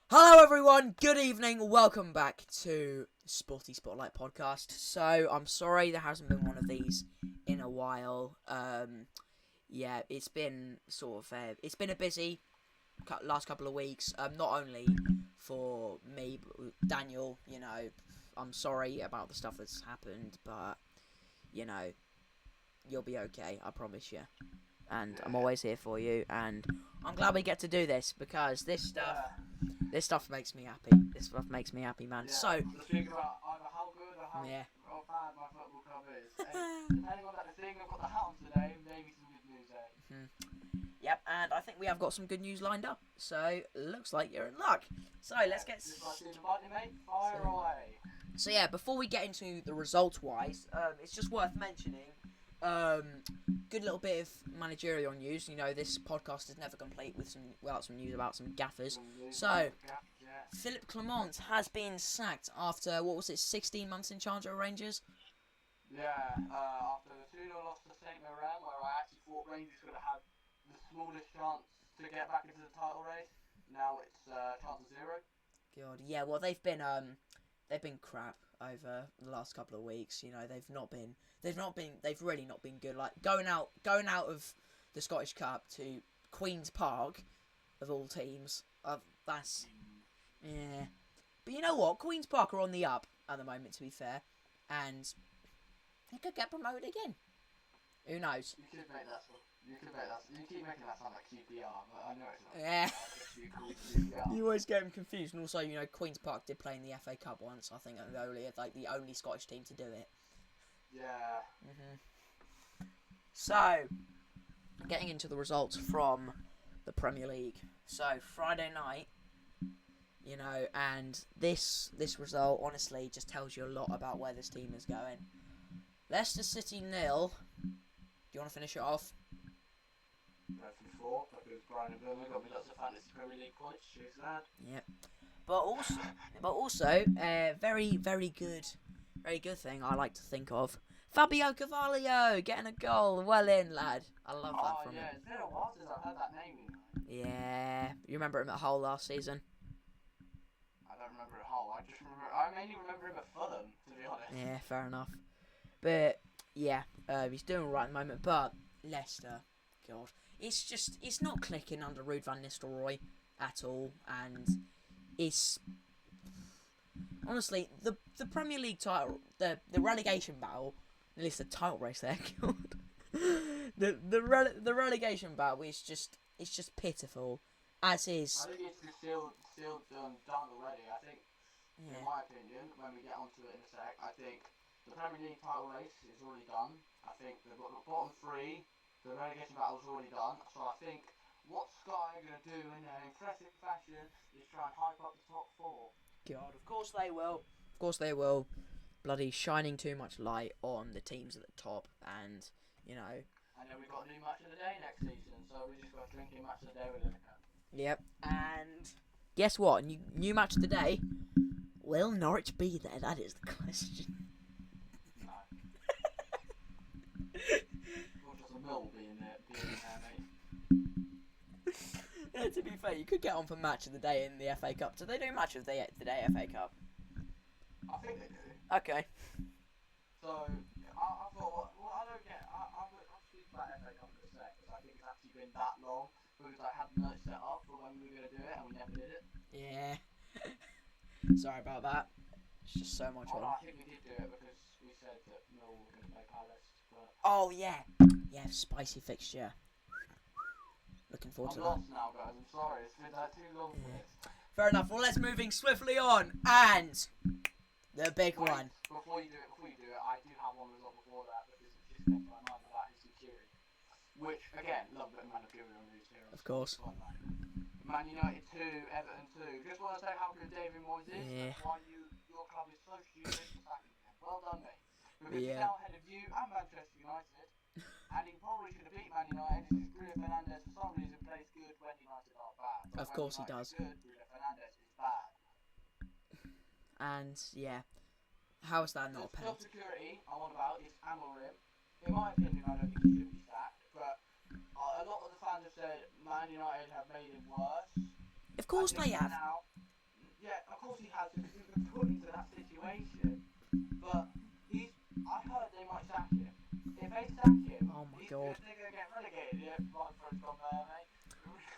Hello everyone, good evening, welcome back to Sporty Spotlight Podcast. So, I'm sorry there hasn't been one of these in a while. Yeah, it's been it's been a busy last couple of weeks. Not only for me, but Daniel, I'm sorry about the stuff that's happened, but, you'll be okay, I promise you. And I'm always here for you, and I'm glad we get to do this, because this stuff makes me happy. This stuff makes me happy, man. Yeah, So, to speak about either how good or how bad my football club is. And depending on that thing I've got the hat on today, maybe some good news there. Yep, and I think we have got some good news lined up. So, looks like you're in luck. So, let's get... Mate, fire away. So, yeah, before we get into the results-wise, it's just worth mentioning, good little bit of managerial news. This podcast is never complete without some news about some gaffers. So, Philippe Clement has been sacked after, 16 months in charge of Rangers? Yeah, after the 2-0 loss to St. Mirren, where I actually thought Rangers could have had the smallest chance to get back into the title race. Now it's chance of 0. God, yeah. Well, they've been crap over the last couple of weeks. They've really not been good. Like going out of the Scottish Cup to Queen's Park, of all teams. That's yeah. But you know what? Queen's Park are on the up at the moment, to be fair, and they could get promoted again. Who knows? You keep making that sound like QPR, but I know it's not. Yeah. It's called QPR. You always get them confused, and also, Queen's Park did play in the FA Cup once. I think the only Scottish team to do it. Yeah. So, getting into the results from the Premier League. So, Friday night, and this result honestly just tells you a lot about where this team is going. Leicester City 0. Do you want to finish it off? Hopefully 4, because Brian and Burma got me lots of fantasy Premier League points. Cheers, lad. Yep. But also, very, very good thing I like to think of. Fabio Carvalho getting a goal. Well in, lad. I love that from him. It's been a while since I've heard that name. Yeah. You remember him at Hull last season? I don't remember it Hull. I mainly remember him at Fulham, to be honest. Yeah, fair enough. But yeah, he's doing all right at the moment. But Leicester, God, it's not clicking under Ruud van Nistelrooy at all, and it's honestly the Premier League title, the relegation battle, at least the title race there. God, the relegation battle is just pitiful, as is. I think it's still done already. I think, in my opinion, when we get onto it in a sec, I think the Premier League title race is already done. I think the bottom 3, the relegation battle is already done. So I think what Sky are going to do in an impressive fashion is try and hype up the top 4. God, of course they will. Of course they will. Bloody shining too much light on the teams at the top, and And then we've got a new match of the day next season, so we just got a drinking match of the day with it. Yep. And guess what? New match of the day. Will Norwich be there? That is the question. No. Or just a mill being there, mate. Yeah, to be fair, you could get on for match of the day in the FA Cup. Do they do match of the day FA Cup? I think they do. Okay. So, I thought, I don't get, I'll speak about FA Cup for a sec, because I think it's actually been that long, because I had no set up for when we were going to do it, and we never did it. Yeah. Sorry about that. It's just so much fun. No, I think we did do it, because we said that Mill were going to play Palace, but... Oh, yeah. Yeah, spicy fixture. Looking forward to that. I'm lost now, guys, I'm sorry, it's been too long for this. Fair enough. Well, let's moving swiftly on, and the big one. Before you do it, I do have one result before that, because it just came to my mind about insecurity. Which, again, love a bit of managerial news here. Of course. Man United 2, Everton 2. Just want to say how good David Moyes is, Yeah. and why your club is so stupid for sacking him. Well done, mate. Because he's now ahead of you and Manchester United, and he probably should have beat Man United. It's just Bruno Fernandes, for some reason, plays good when United are bad. But of course he does. Good, Bruno Fernandes is bad. And, yeah. How is that not a penalty? Self-security I want about is Amorim. In my opinion, I don't think he should be sacked, but a lot of the fans have said Man United have made him worse. Of course they have. Now, course he has, because he's been put into that situation. But I heard they might sack him. If they sack him, Oh my God. they're going to get relegated. Yeah, right from there, mate.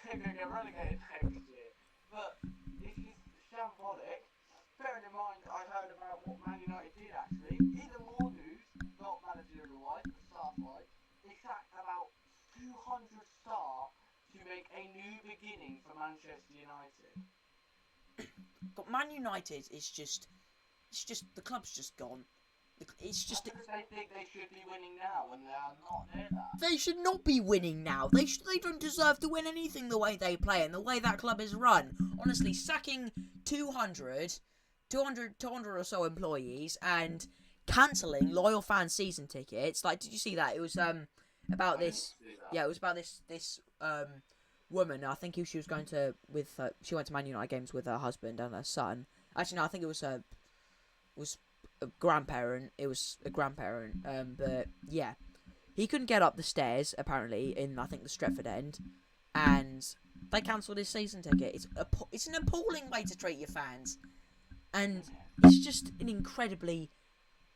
They're going to get relegated next year. But he's shambolic. Bearing in mind, I heard about what Man United did actually. Even more news, not managerial-wise, but staff-wise. They sacked about 200 staff to make a new beginning for Manchester United. But Man United is just, the club's just gone. It's just. Because they think they should be winning now, and they are not near that. They should not be winning now. They don't deserve to win anything the way they play and the way that club is run. Honestly, sacking 200 or so employees and cancelling loyal fan season tickets. Like, did you see that? It was about this. Yeah, it was about this woman. I think she was going to she went to Man United games with her husband and her son. Actually, no, I think it was a grandparent. It was a grandparent. But yeah, he couldn't get up the stairs apparently in, I think, the Stretford end, and they cancelled his season ticket. It's an appalling way to treat your fans, and it's just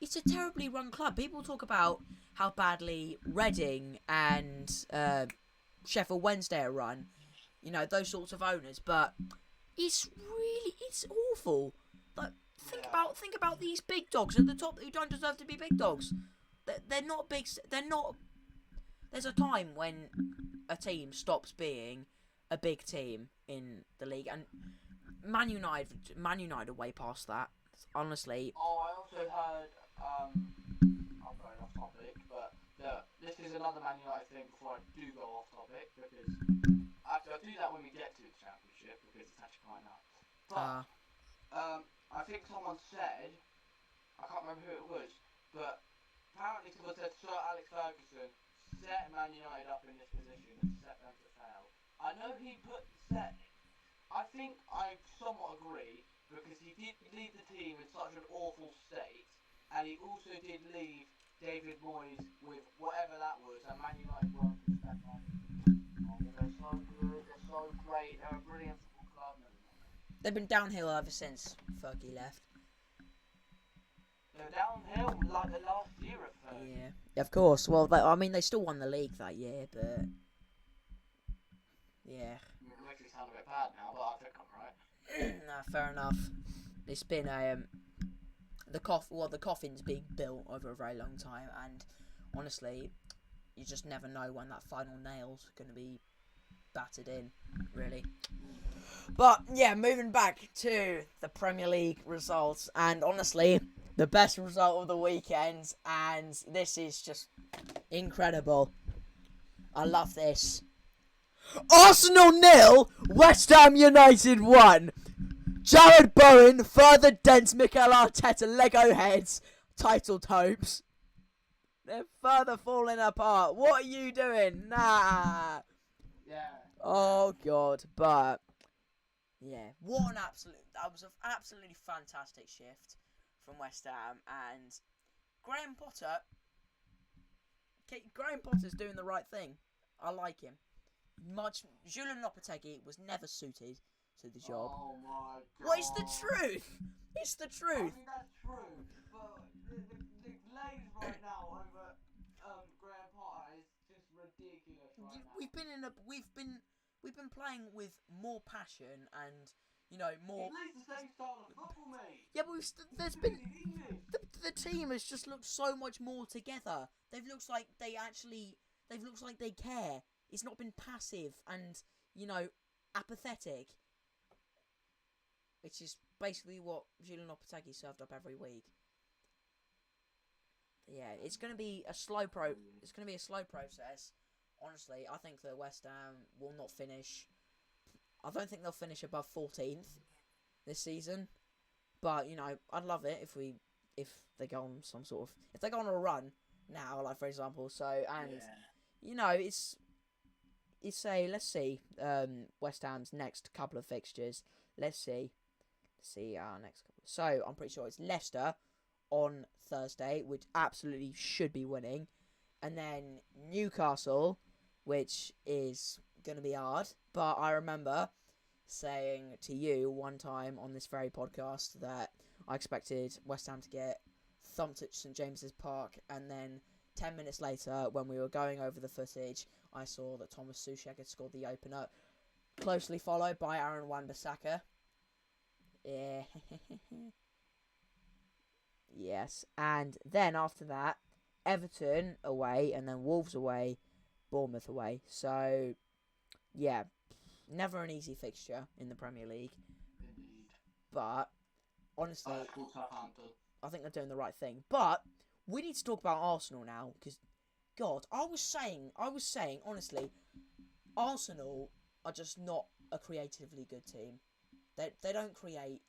it's a terribly run club. People talk about how badly Reading and Sheffield Wednesday are run, you know, those sorts of owners, but it's awful. Like, think about these big dogs at the top who don't deserve to be big dogs. They're not big. They're not. There's a time when a team stops being a big team in the league, and Man United are way past that. Honestly. Oh, I also heard. I'm going off topic, but this is another Man United thing. Before I do go off topic, because actually I'll do that when we get to the championship, because it's actually quite nice. But I think someone said, I can't remember who it was, but apparently someone said Sir Alex Ferguson set Man United up in this position and set them to fail. I know he I think I somewhat agree, because he did leave the team in such an awful state, and he also did leave David Moyes with whatever that was, and Man United weren't step on. Oh, they're so good, they're so great, they're a brilliant football club. They've been downhill ever since Fergie left. They're downhill like the last year of Fergie. Yeah, of course. Well, they still won the league that year, but yeah. It makes me sound a bit bad now, but I think I'm right. Nah, fair enough. It's been the coffin's being built over a very long time, and honestly, you just never know when that final nail's going to be battered in, really. But yeah, moving back to the Premier League results, and honestly, the best result of the weekend, and this is just incredible. I love this. Arsenal 0, West Ham United 1. Jared Bowen further dents Mikel Arteta Lego heads titled hopes. They're further falling apart. What are you doing? Nah. Yeah. Oh God, but yeah, that was an absolutely fantastic shift from West Ham, and Graham Potter's doing the right thing. I like him. Julian Lopetegui was never suited to the job. Oh my God. Well, it's the truth. It's the truth. I mean, that's true, but the glaze right now over Graham Potter is just ridiculous right now. We've been playing with more passion and, you know, more. He plays the same style of football, mate. Yeah, but there's been the team has just looked so much more together. They've looked like they care. It's not been passive and, you know, apathetic, which is basically what Julian Lopetegui served up every week. Yeah, it's going to be a slow process. Honestly, I think that West Ham will not finish. I don't think they'll finish above 14th this season. But, you know, I'd love it if they go on if they go on a run now, like for example. You know, let's see West Ham's next couple of fixtures. Let's see our next couple. So I'm pretty sure it's Leicester on Thursday, which absolutely should be winning, and then Newcastle, which is going to be hard. But I remember saying to you one time on this very podcast that I expected West Ham to get thumped at St James's Park, and then 10 minutes later, when we were going over the footage, I saw that Thomas Soucek had scored the opener, closely followed by Aaron Wan-Bissaka. Yeah. Yes, and then after that, Everton away, and then Wolves away, Bournemouth away. So, yeah, never an easy fixture in the Premier League. Indeed. But, honestly, Southampton. I think they're doing the right thing. But, we need to talk about Arsenal now, because, God, I was saying, honestly, Arsenal are just not a creatively good team. They don't create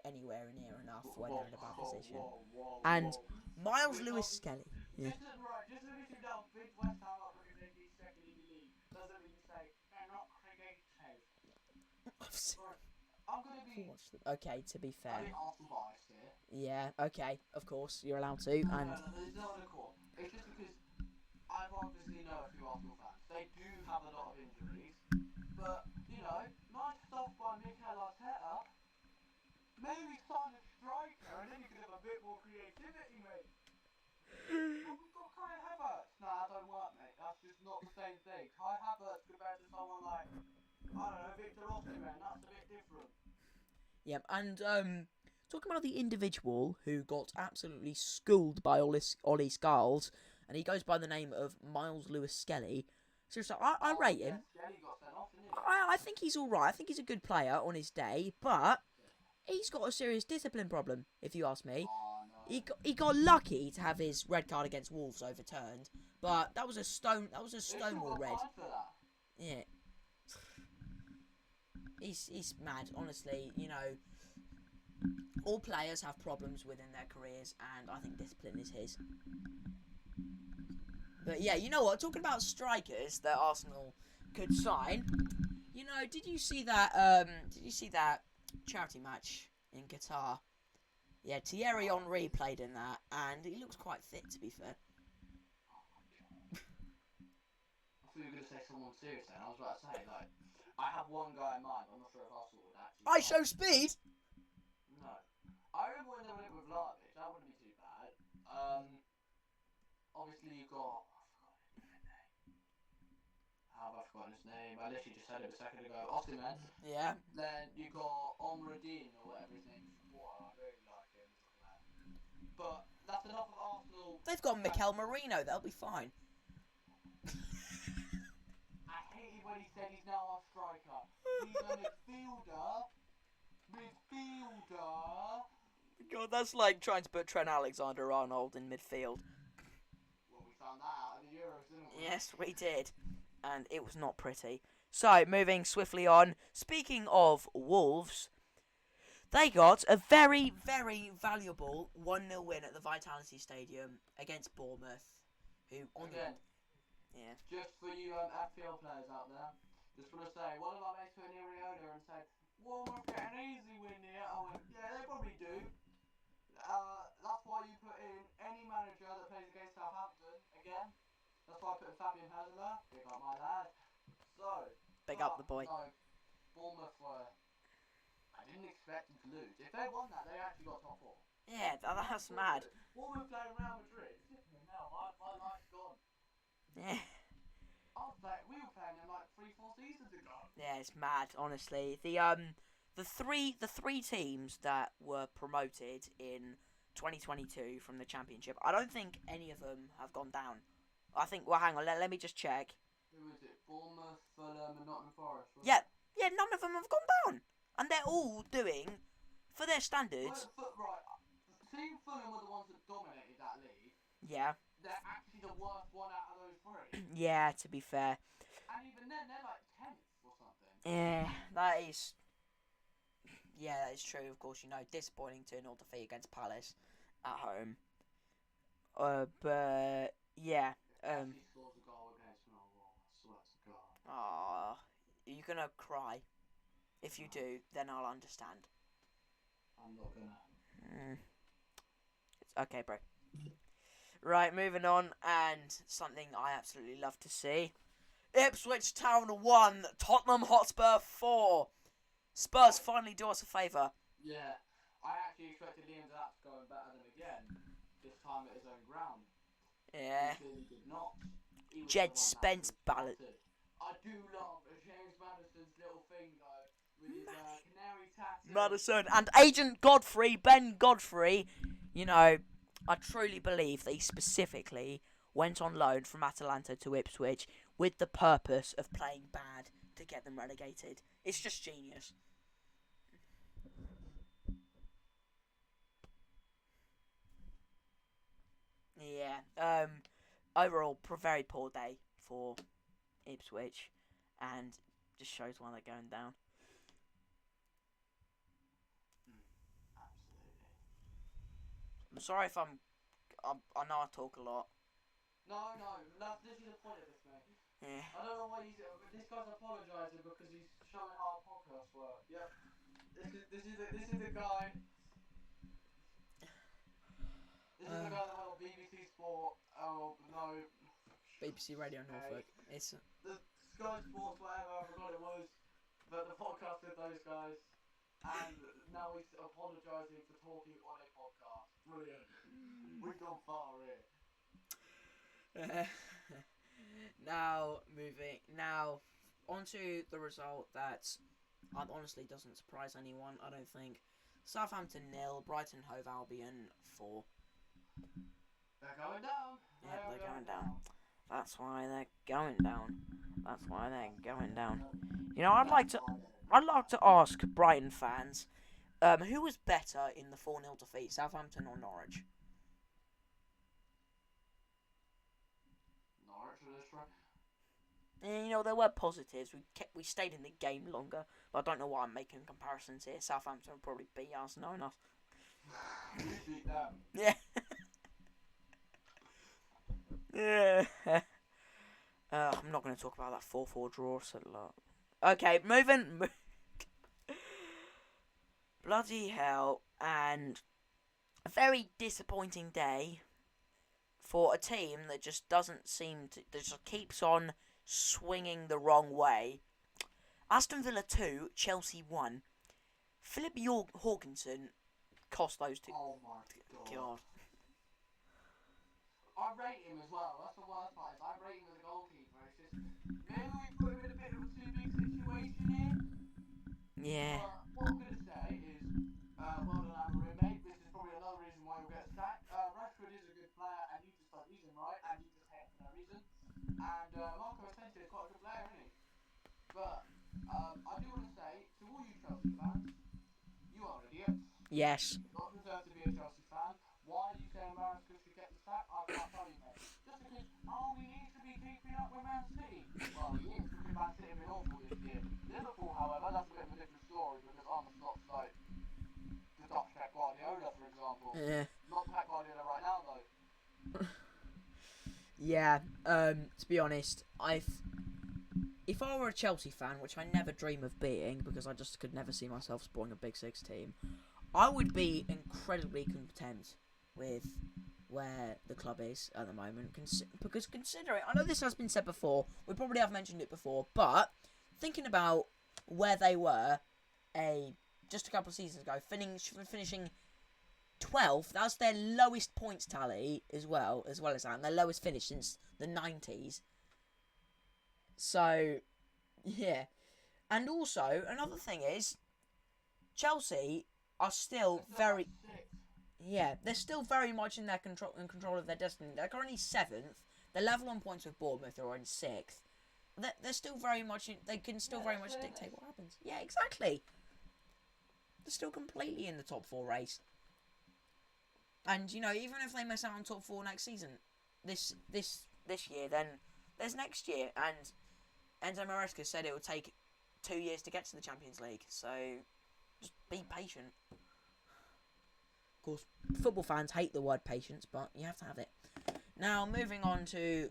anywhere near enough when they're in a bad position. And Miles Lewis-Skelly. Yeah. Just because you don't big West Ham up because they be second in the league doesn't mean you say they're not creative. I'm gonna be. Okay, to be I fair. mean, Arsenal biased here. Yeah. Okay. Of course, you're allowed to. And No, there's no other call. It's just because I obviously know a few Arsenal fans. They do have a lot of injuries, but you know, nice stuff by Mikel Arteta. Maybe sign a striker, and then you can have a bit more creativity, mate. But we've got Kai Havertz. No, that don't work, mate. That's just not the same thing. Kai Havertz compared to someone like, I don't know, Victor Osimhen. That's a bit different. yeah, and talking about the individual who got absolutely schooled by Ollie Scarles, and he goes by the name of Miles Lewis-Skelly. Seriously, I rate him. Skelly got sent off, didn't he? I think he's all right. I think he's a good player on his day, but he's got a serious discipline problem, if you ask me. Oh, no. He got lucky to have his red card against Wolves overturned, but that was a Stonewall red. For that. Yeah. He's mad, honestly. You know, all players have problems within their careers, and I think discipline is his. But yeah, you know what? Talking about strikers that Arsenal could sign, you know, did you see that charity match in Qatar? Yeah, Thierry Henry played in that, and he looks quite fit, to be fair. I thought you were going to say someone serious then. I was about to say, like, I have one guy in mind. I'm not sure if Arsenal would actually. I show speed. No. I remember when they went with LIVERPOOL. That wouldn't be too bad. Obviously you got. How have I forgotten his name? I literally just said it a second ago. Osimhen. Yeah. Then you got Omradine or whatever his name is. Wow, I really like him. But that's enough of Arsenal. They've got Mikel Merino. They'll be fine. I hated when he said he's now our striker. He's a midfielder. God, that's like trying to put Trent Alexander-Arnold in midfield. Well, we found that out at the Euros, didn't we? Yes, we did. And it was not pretty. So, moving swiftly on. Speaking of Wolves, they got a very, very valuable 1-0 win at the Vitality Stadium against Bournemouth. Who, Again, yeah. just for you FPL players out there, just want to say, one of our mates put in Iriola and said, well, we'll get an easy win here. I went, yeah, they probably do. That's why you put in any manager that plays against Southampton again. That's why I put in Fabian Haseler. Big up my lad. So, Big up the boy. No, Bournemouth were. I didn't expect them to lose. If they won that, they actually got top 4. Yeah, that's mad. Bournemouth playing Real Madrid. Now my life's gone. Yeah. We were playing them like 3-4 seasons ago. Yeah, it's mad, honestly. The three teams that were promoted in 2022 from the Championship, I don't think any of them have gone down. I think, well, hang on, let me just check. Who is it? Bournemouth, Fulham, and Nottingham Forest, right? Yeah, none of them have gone down. And they're all doing, for their standards... Right, seeing Fulham were the ones that dominated that league. Yeah. They're actually the worst one out of those 3. Yeah, to be fair. And even then, they're like 10th or something. Yeah, that is... Yeah, that is true, of course, you know. Disappointing 2-0 defeat against Palace at home. But, yeah. He scores a goal against Millwall, I swear to God. Aww, you're gonna cry. If you do, then I'll understand. I'm not gonna. It's okay, bro. Right, moving on, and something I absolutely love to see. Ipswich Town 1, Tottenham Hotspur 4. Spurs finally do us a favour. Yeah, I actually expected Liam Delap to go in better than again, this time at his own ground. Yeah. He clearly did not. He was Jed the one that Spence actually ballot. started. I do love James Madison's little thing though, with his canary tattoo. Madison and Agent Godfrey, Ben Godfrey. You know, I truly believe that he specifically went on loan from Atalanta to Ipswich with the purpose of playing bad to get them relegated. It's just genius. Yeah. Overall, very poor day for Ipswich, and just shows why they're going down. Absolutely. I'm sorry if I know I talk a lot. No, this is the point of this, mate. Yeah. I don't know why this guy's apologising because he's showing how our podcasts work. Yep. This is the guy. This is the guy that went on BBC Sport. Oh no. BBC Radio Norfolk. It's The Sky Sports, whatever. I forgot it was. But the podcast with those guys, and now he's apologising for talking on a podcast. Brilliant. We've gone far here. Now onto the result that honestly doesn't surprise anyone. I don't think. Southampton 0, Brighton Hove Albion 4. They're going down. Yeah, they're going down. That's why they're going down. That's why they're going down. You know, I'd like to ask Brighton fans, who was better in the 4-0 defeat, Southampton or Norwich? Norwich for this one. And, you know, there were positives. We stayed in the game longer, but I don't know why I'm making comparisons here. Southampton would probably beat us, knowing us. We beat them. Yeah. Yeah. I'm not going to talk about that 4-4 draw. Okay, moving. Bloody hell. And a very disappointing day for a team that just doesn't seem to... that just keeps on swinging the wrong way. Aston Villa 2, Chelsea 1. Philip Hawkinson cost those two. Oh my god. I rate him as well. That's the worst part. I rate him as a goalkeeper. It's just maybe we put him in a bit of a too big situation here. Yeah. But what I'm gonna say is, well done, Amorim, mate. This is probably another reason why you'll get sacked. Rashford is a good player, and you just don't use him right, and you just hate him for no reason. And Marco Asensio is quite a good player, isn't he? But I do want to say to all you Chelsea fans, you are idiots. Yes. You don't deserve to be a Chelsea fan. Why are you saying Maresca should get the sack? I can't tell you, mate. Just because, he needs to be keeping up with Man City. Well, he is, because Man City have been awful this year. Liverpool, however, that's a bit of a different story, because Arne Slot's like the Dutch Pep Guardiola, for example. Yeah. Not Pep Guardiola right now, though. Yeah. To be honest, if I were a Chelsea fan, which I never dream of being, because I just could never see myself supporting a Big Six team, I would be incredibly content with where the club is at the moment. Because considering, I know this has been said before, we probably have mentioned it before, but thinking about where they were just a couple of seasons ago, finishing 12th, that's their lowest points tally as well as that, and their lowest finish since the 90s. So, yeah. And also, another thing is, Chelsea are still very... Yeah, they're still very much in control of their destiny. They're currently 7th. They're level on points with Bournemouth, who are in 6th. They're still very much... They can still very much dictate what happens. Yeah, exactly. They're still completely in the top 4 race. And, you know, even if they miss out on top 4 next season, this year, then there's next year. And Enzo Maresca said it would take 2 years to get to the Champions League. So, just be patient. Of course, football fans hate the word patience, but you have to have it. Now, moving on to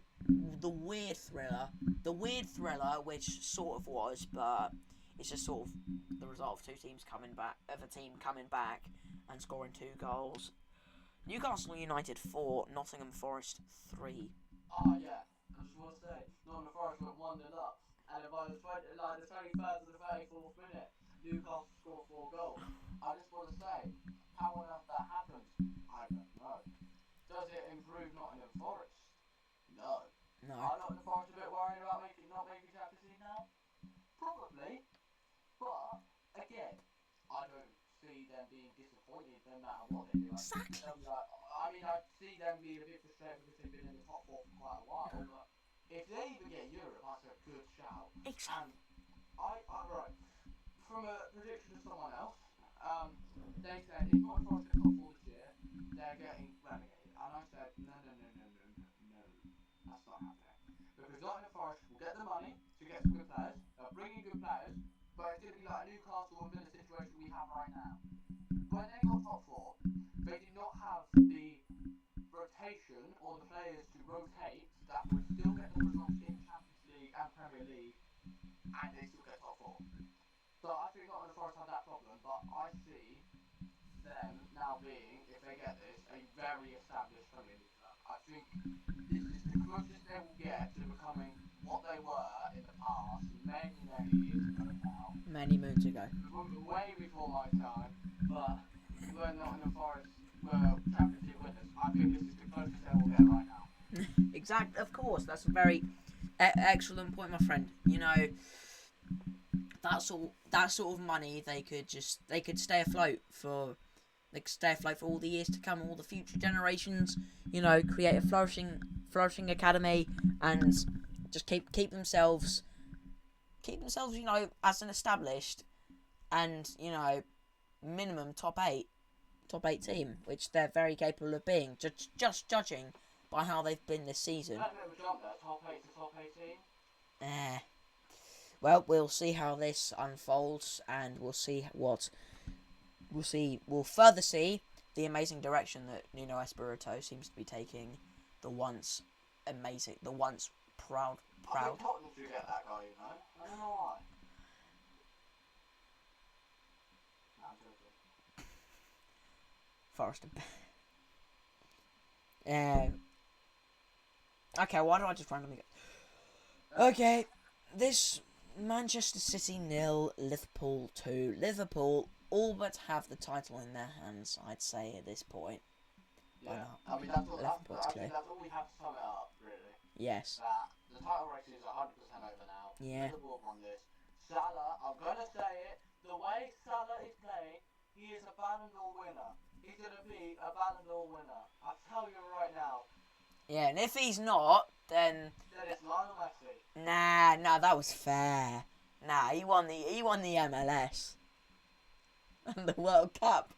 the weird thriller. The weird thriller, which sort of was, but it's just sort of the result of a team coming back and scoring 2 goals. Newcastle United 4, Nottingham Forest 3. Oh, yeah. I just want to say, Nottingham Forest went 1-0 up. And by the 23rd to the 34th minute, Newcastle score 4 goals. I just want to say, how on earth that happens, I don't know. Does it improve Nottingham Forest? No. No. Are Nottingham Forest a bit worried about not making Champions League now? Probably. But, again, I don't see them being disappointed no matter what they do. Exactly. I see them being a bit frustrated because they've been in the top 4 for quite a while, but if they even get Europe, that's a good shout. Exactly. And right, from a prediction of someone else, they said if Nottingham Forest get top 4 this year, they're getting relegated. And I said, no, that's not happening. Because Nottingham Forest will get the money to get some good players, they'll bring in good players, but it's going to be like a Newcastle and Villa situation we have right now. When they got top 4, they did not have the rotation or the players to rotate that would still get them results in Champions League and Premier League, and they still get top 4. So I think Nottingham Forest have that problem, but I see them now being, if they get this, a very established Premier League club. I think this is the closest they will get to becoming what they were in the past, many years ago now. Many moons ago. Way before my time, but when Nottingham Forest were Champions League winners, I think this is the closest they will get right now. Exactly. Of course, that's a very excellent point, my friend. You know, that sort of money they could stay afloat for. They could stay afloat for all the years to come, all the future generations. You know, create a flourishing academy, and just keep themselves. You know, as an established, and you know, minimum top 8 team, which they're very capable of being. Just judging by how they've been this season. That bit of a jump there, top 8 to top 18. Well, we'll see how this unfolds, and we'll further see the amazing direction that Nuno Espirito seems to be taking. The once proud. I think Tottenham should get that guy, you know. I don't know why. No, I'm joking. Forest. Okay, why do I just randomly go? Okay, this Manchester City 0, Liverpool 2. Liverpool all but have the title in their hands, I'd say, at this point. Yeah, I mean, that's all we have to sum it up, really. Yes. That the title race is 100% over now. Yeah. Liverpool have won this. Salah, I'm going to say it, the way Salah is playing, he is a Ballon d'Or winner. He's going to be a Ballon d'Or winner. I tell you right now. Yeah, and if he's not, then it's Lionel Messi. Nah, that was fair. Nah, he won the MLS and the World Cup.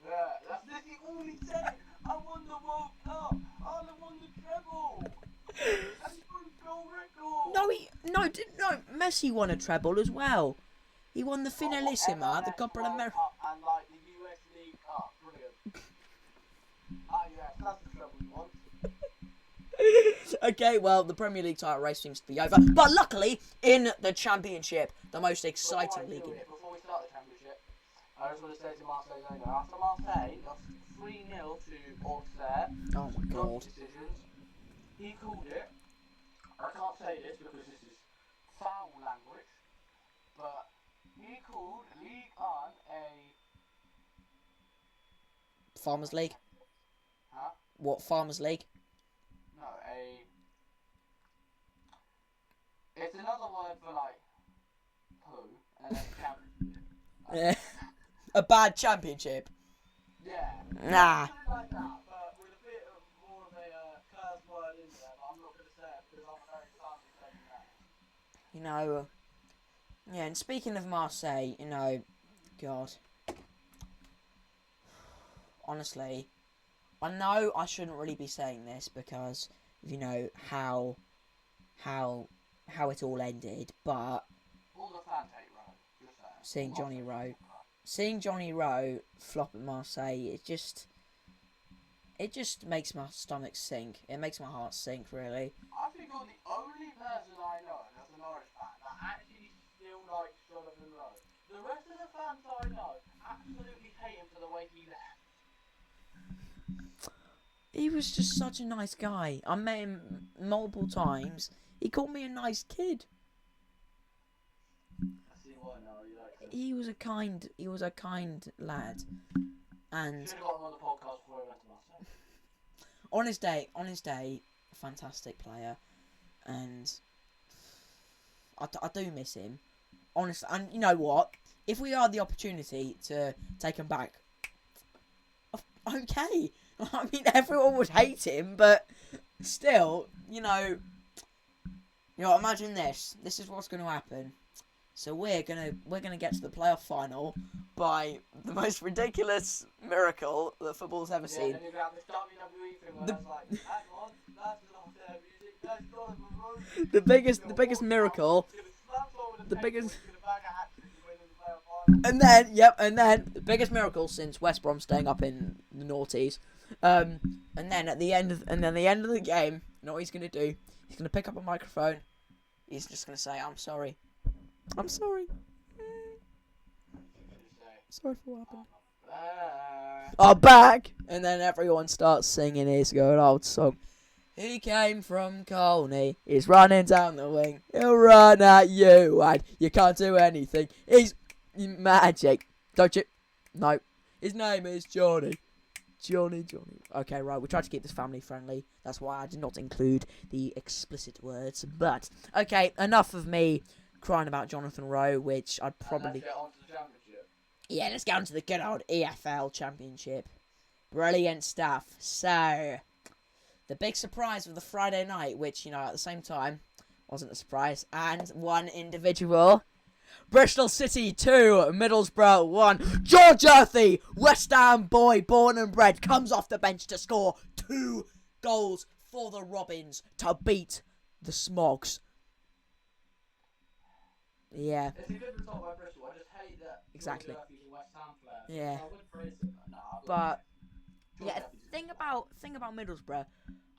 Yeah, that's literally all he said. I won the World Cup. I won the treble. And he broke goal record. No, Messi won a treble as well. He won the Finalissima, the Copa America. And like the US League Cup. Brilliant. Yes, that's the treble he won. Okay, well, the Premier League title race seems to be over. But luckily, in the Championship, the most exciting league. Before we start the Championship, I just want to say to Marseille, after Marseille lost 3-0 to Auxerre, oh my god. Decisions, he called it, I can't say this because this is foul language, but he called League 1 a... Farmers League? Huh? What, Farmers League? No, it's another word for like poo, and then championship. A bad championship? Yeah. Nah. Something like that, but with a bit more of a curse word in there, but I'm not going to say it because I'm very fancy saying that. You know, yeah, and speaking of Marseille, you know, God. Honestly, I know I shouldn't really be saying this because, you know, how it all ended, but All the fans hate Rowe, just saying. Seeing Johnny Rowe flop at Marseille, it just makes my stomach sink. It makes my heart sink, really. I think you're the only person I know that's a Norwich fan that actually still likes Jonathan Rowe. The rest of the fans I know absolutely hate him for the way he left. He was just such a nice guy. I met him multiple times. He called me a nice kid. I see why now, you like he was a kind lad, and Should have got him on the podcast before he went to Marseille. on his day, fantastic player, and I do miss him, honestly. And you know what? If we had the opportunity to take him back, okay. I mean, everyone would hate him, but still, imagine this. This is what's going to happen. So we're gonna get to the playoff final by the most ridiculous miracle that football's ever seen. Then you got this WWE thing where it's like, hang on, that's not their music, that's not The biggest miracle. The biggest. And then the biggest miracle since West Brom staying up in the noughties. And then at the end of the game, you know what he's gonna do? He's gonna pick up a microphone. He's just gonna say, "I'm sorry. I'm sorry. Sorry for what happened. I'm back." And then everyone starts singing his good old song. He came from Colney. He's running down the wing. He'll run at you, and you can't do anything. He's magic. Don't you? No. His name is Johnny. Johnny. Okay, right. We tried to keep this family friendly. That's why I did not include the explicit words. But okay, enough of me crying about Jonathan Rowe, which I'd probably. Let's get on to the championship. Yeah, let's get on to the good old EFL Championship. Brilliant stuff. So, the big surprise of the Friday night, which, at the same time, wasn't a surprise, and one individual. Bristol City 2, Middlesbrough 1. George Earthy, West Ham boy, born and bred, comes off the bench to score 2 goals for the Robins to beat the Smogs. Yeah. It's a good result by Bristol. I just hate that. Exactly. George Murphy's a West Ham player. Yeah. I would praise him, but But George yeah, Murphy's a thing good about Middlesbrough,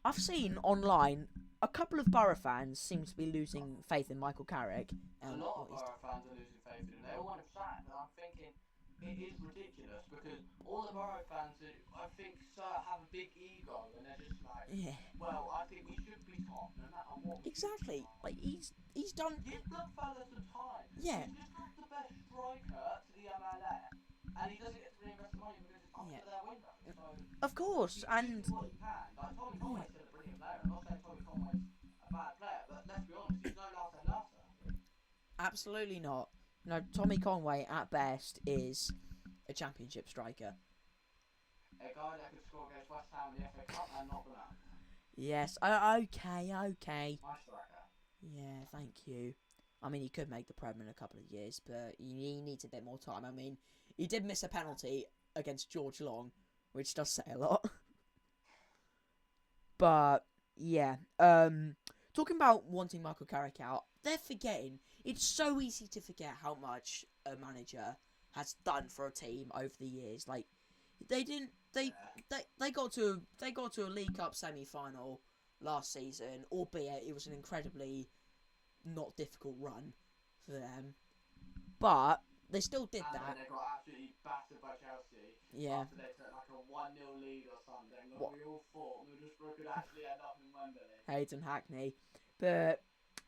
I've seen online a couple of Borough fans seem to be losing faith in Michael Carrick. A And lot of what he's Borough fans are losing faith in him. They all want him sacked, and I'm thinking it is ridiculous because all the Borough fans, I think, have a big ego, and they're just like, yeah, well, I think we should be top, no matter what. exactly. Like he's done. Give the fella some time. Yeah. He's just got the best striker to the MLS, and he doesn't get to reinvest the money because it's up Yeah. to their window. So Of course, and do what he can. Like Tommy Conway's still a brilliant player. I'm not saying Tommy Conway's a bad player, but let's be honest, he's no Lassa Lassa. absolutely not. No, Tommy Conway at best is a championship striker. A guy that could score against West Ham in the FA Cup and not Milan. Yes. Okay. My striker. Yeah, thank you. I mean, he could make the Prem in a couple of years, but he needs a bit more time. I mean, he did miss a penalty against George Long, which does say a lot. But yeah, talking about wanting Michael Carrick out, they're forgetting. It's so easy to forget how much a manager has done for a team over the years. Like they got to a League Cup semi-final last season, albeit it was an incredibly not difficult run for them, but they still did And that. then they got absolutely battered by Chelsea. Yeah. After they took like a 1-0 lead or something. Like What? we all thought Middlesbrough could actually end up in Wembley. Hayden Hackney, but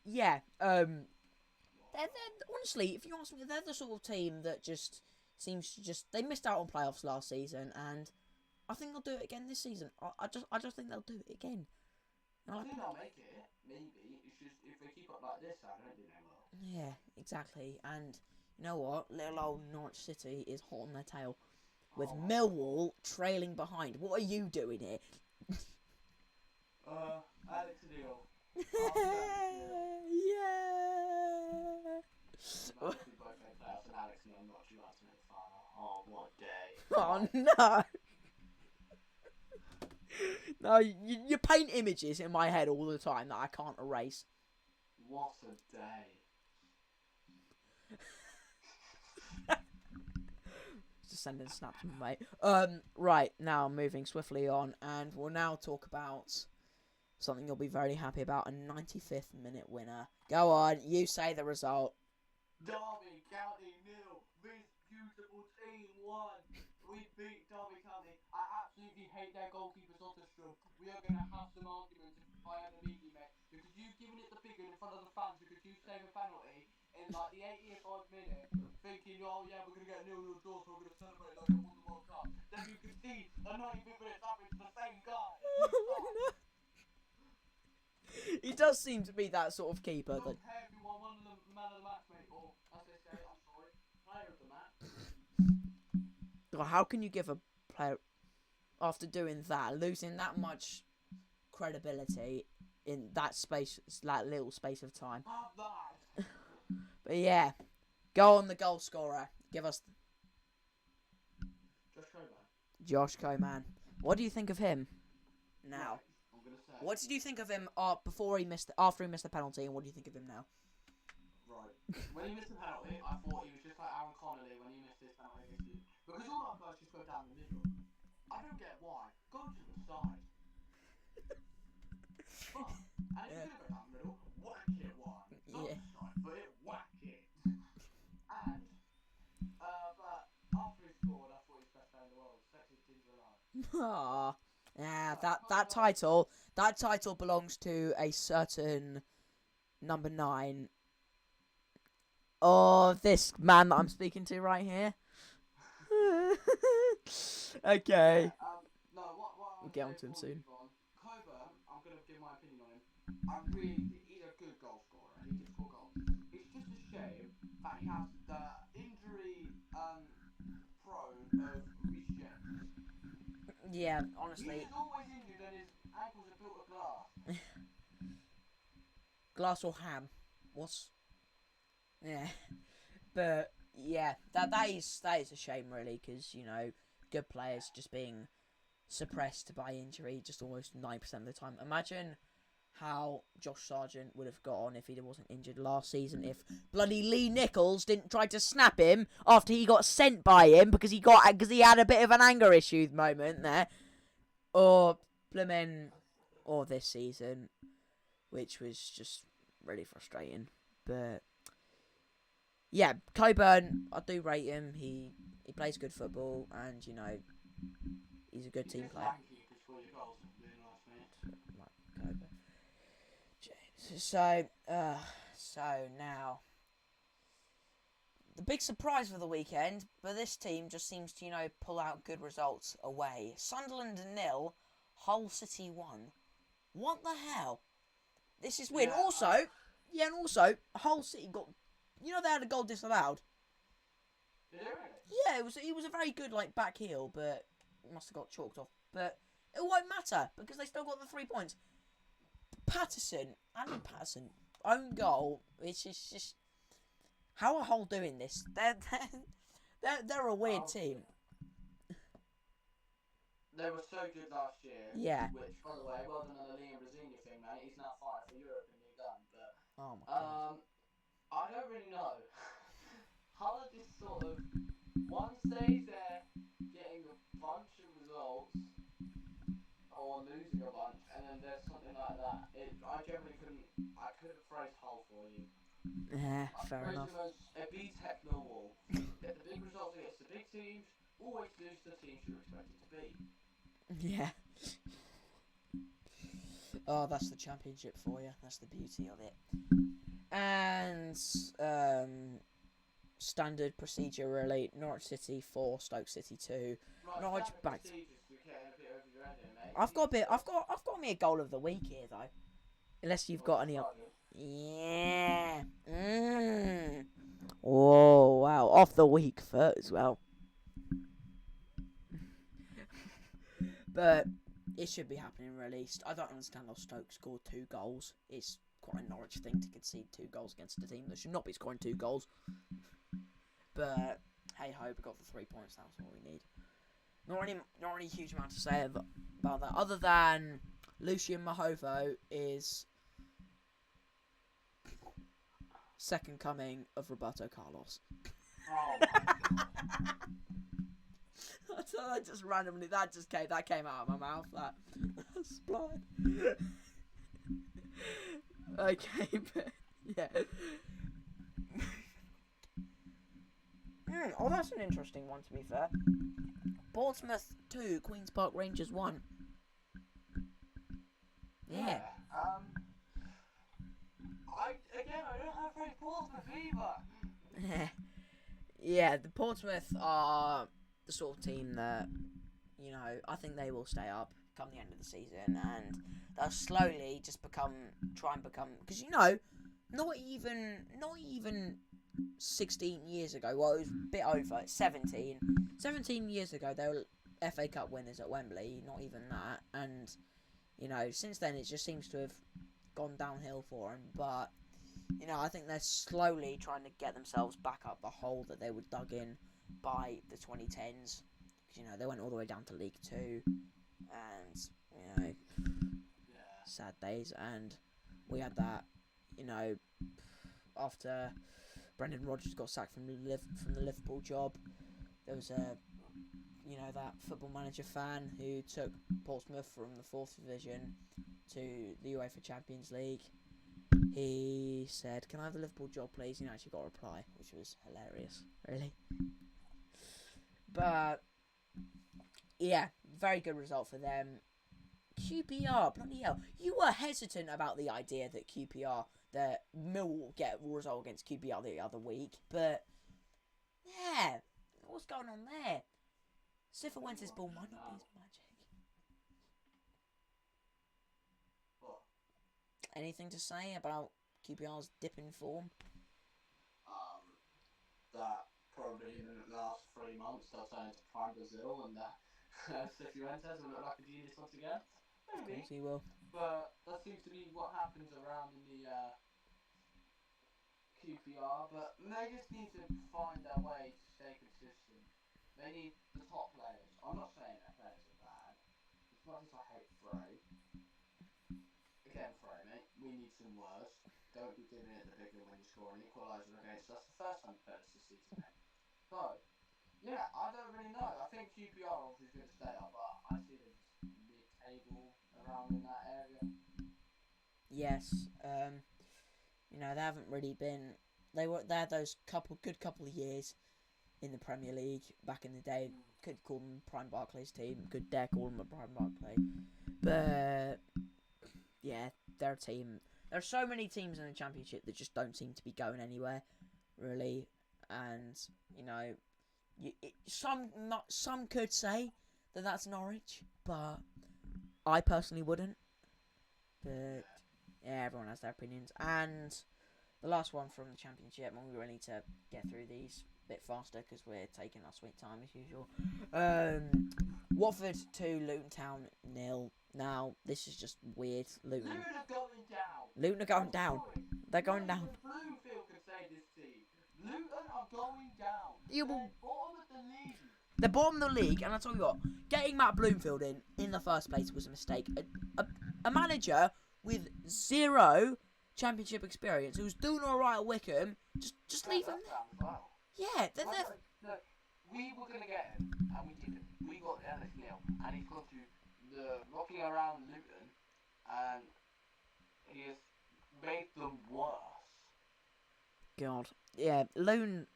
yeah, they're honestly, if you ask me, they're the sort of team that just seems to they missed out on playoffs last season, and I think they'll do it again this season. I just think they'll do it again. I think they'll make it, maybe. It's just, if they keep up like this, I don't think they will. Yeah, exactly. And you know what? Little old Norwich City is hot on their tail, with Millwall trailing behind. What are you doing here? Alex Neil. Yeah. We both made playoffs and Alex Neil knocked you out to the final. Oh, what a day. Oh no. No, you paint images in my head all the time that I can't erase. What a day. Just sending snaps, mate. Right, now moving swiftly on, and we'll now talk about something you'll be very happy about, a 95th minute winner. Go on, you say the result. Derby County 0. This beautiful team won. We beat Derby County. I absolutely hate their goalkeeper Soderstrom. We are going to have some arguments if I am immediately, mate. Because you've given it the big one in front of the fans because you saved a penalty in like the 85th minute, thinking, oh yeah, we're gonna get a 0-0 draw, so we're gonna celebrate like we won the World Cup. Then you can see a 95th minute happen to the same guy. He does seem to be that sort of keeper. I don't care if you won one of the man of the match, mate, or as they say, I'm sorry, player of the match. God, how can you give a player after doing that, losing that much credibility in that space, that little space of time? Have that. But yeah, go on the goal scorer. Give us Josh Coman. What do you think of him now? Right, I'm gonna say. What did you think of him after he missed the penalty, and what do you think of him now? Right. When he missed the penalty, I thought he was just like Aaron Connolly when he missed his penalty against you. Because all our guys just go down the middle. I don't get why. Go to the side. But, and if you're gonna go down the middle, whack it one. Not the side, but whack it. And, but after he scored, I thought he was the best player in the world. Sexiest ginger alive. Ah, yeah, that title belongs to a certain number 9. Oh, this man that I'm speaking to right here. Okay. No, what We'll get on to him soon. Coburn, I'm going to give my opinion on him. He's a good goal scorer. He can score goals. It's just a shame that he has the injury prone of Reece James. Yeah, honestly. He's always injured and his ankles are built of glass. Glass or ham? What's... Yeah. But, yeah, that is a shame, really, because, you know, good players just being suppressed by injury just almost 9% of the time. Imagine how Josh Sargent would have got on if he wasn't injured last season, if bloody Lee Nichols didn't try to snap him after he got sent by him because he had a bit of an anger issue moment there, or this season, which was just really frustrating. But yeah, Coburn, I do rate him. He plays good football, and you know, he's a good team player. So now, the big surprise for the weekend, but this team just seems to, you know, pull out good results away. Sunderland 0, Hull City 1. What the hell? This is weird. Yeah, and also, Hull City got, you know, they had a goal disallowed. Did they really? Yeah, it was a very good, like, back heel, but it must have got chalked off. But it won't matter, because they still got the 3 points. Andy Patterson, own goal, which is just... How are Hull doing this? They're a weird team. They were so good last year. Yeah. Which, by the way, well done on the Liam Brazinia thing, mate. He's now fighting for Europe in League One, but... Oh my god. I don't really know. Hull are just sort of... One stage they're getting a bunch of results, or losing a bunch, and then there's something like that. I couldn't phrase Hull for you. Yeah, fair enough. It beats heck Millwall. Get the big results against the big teams, always lose the teams you're expected to beat. Yeah. Oh, that's the championship for you. That's the beauty of it. And standard procedure really. Norwich City 4, Stoke City 2. Right, Norwich back. I've got me a goal of the week here though. Unless you've got any. Yeah. Oh wow, off the week for as well. But it should be happening really. I don't understand how Stoke scored 2 goals. It's quite a Norwich thing to concede 2 goals against a team that should not be scoring 2 goals. But hey ho, we got the 3 points. That's all we need. Not really huge amount to say about that, other than Lucien Mahovo is second coming of Roberto Carlos. Oh. I just randomly that came out of my mouth. That's blind. Okay, but yeah. Oh, that's an interesting one to be fair. Portsmouth 2, Queen's Park Rangers 1. Yeah. I don't have very Portsmouth either. Yeah, the Portsmouth are the sort of team that, you know, I think they will stay up come the end of the season, and they'll slowly just try and become, because, you know, not even 16 years ago, well, it was a bit over, 17 years ago, they were FA Cup winners at Wembley, not even that, and, you know, since then it just seems to have gone downhill for them, but, you know, I think they're slowly trying to get themselves back up the hole that they were dug in by the 2010s, because, you know, they went all the way down to League 2, and, you know, sad days, and we had that, you know, after Brendan Rodgers got sacked from the Liverpool job, there was that football manager fan who took Portsmouth from the 4th division to the UEFA Champions League. He said, "Can I have the Liverpool job, please?" And he actually got a reply, which was hilarious, really. But yeah, very good result for them. QPR, bloody hell. You were hesitant about the idea that Mill will get a result against QPR the other week, but yeah, what's going on there? Cifuentes' ball might not be his magic. What? Anything to say about QPR's dip in form? That probably in the last 3 months they'll turn into Prime Brazil and Cifuentes will look like a genius once again. Of Maybe. course he will. But that seems to be what happens around in the QPR. But they just need to find their way to stay consistent. They need the top players. I'm not saying their players are bad. As much as I hate Frey. Again, Frey, mate. We need some worse. Don't be giving it the bigger when you score an equaliser against us the first time you played us this season, mate. So, yeah, I don't really know. I think QPR obviously is going to stay up, but I see them just mid-table around in that area. Yes, you know, they haven't really been. They had those good couple of years in the Premier League back in the day. Could call them Prime Barclays team. Could dare call them a Prime Barclay. But yeah, they're a team. There are so many teams in the Championship that just don't seem to be going anywhere, really. And you know, some could say that that's Norwich, but I personally wouldn't. But yeah, everyone has their opinions. And the last one from the Championship, and we really need to get through these a bit faster because we're taking our sweet time as usual. Watford 2, Luton Town 0. Now, this is just weird. Luton are going down. Luton are going down. They're going down. Bloomfield can say this team. Luton are going down. Yeah, They're bottom of the league. They're bottom of the league, and I'll tell you what, getting Matt Bloomfield in the first place was a mistake. A manager with 0 Championship experience who's doing alright at Wickham, just leave him there. Well. Yeah, they're Look, we were going to get him, and we didn't. We got Ellis Neal, and he's gone to the rocking around Luton, and he has made them worse. God, yeah, Luton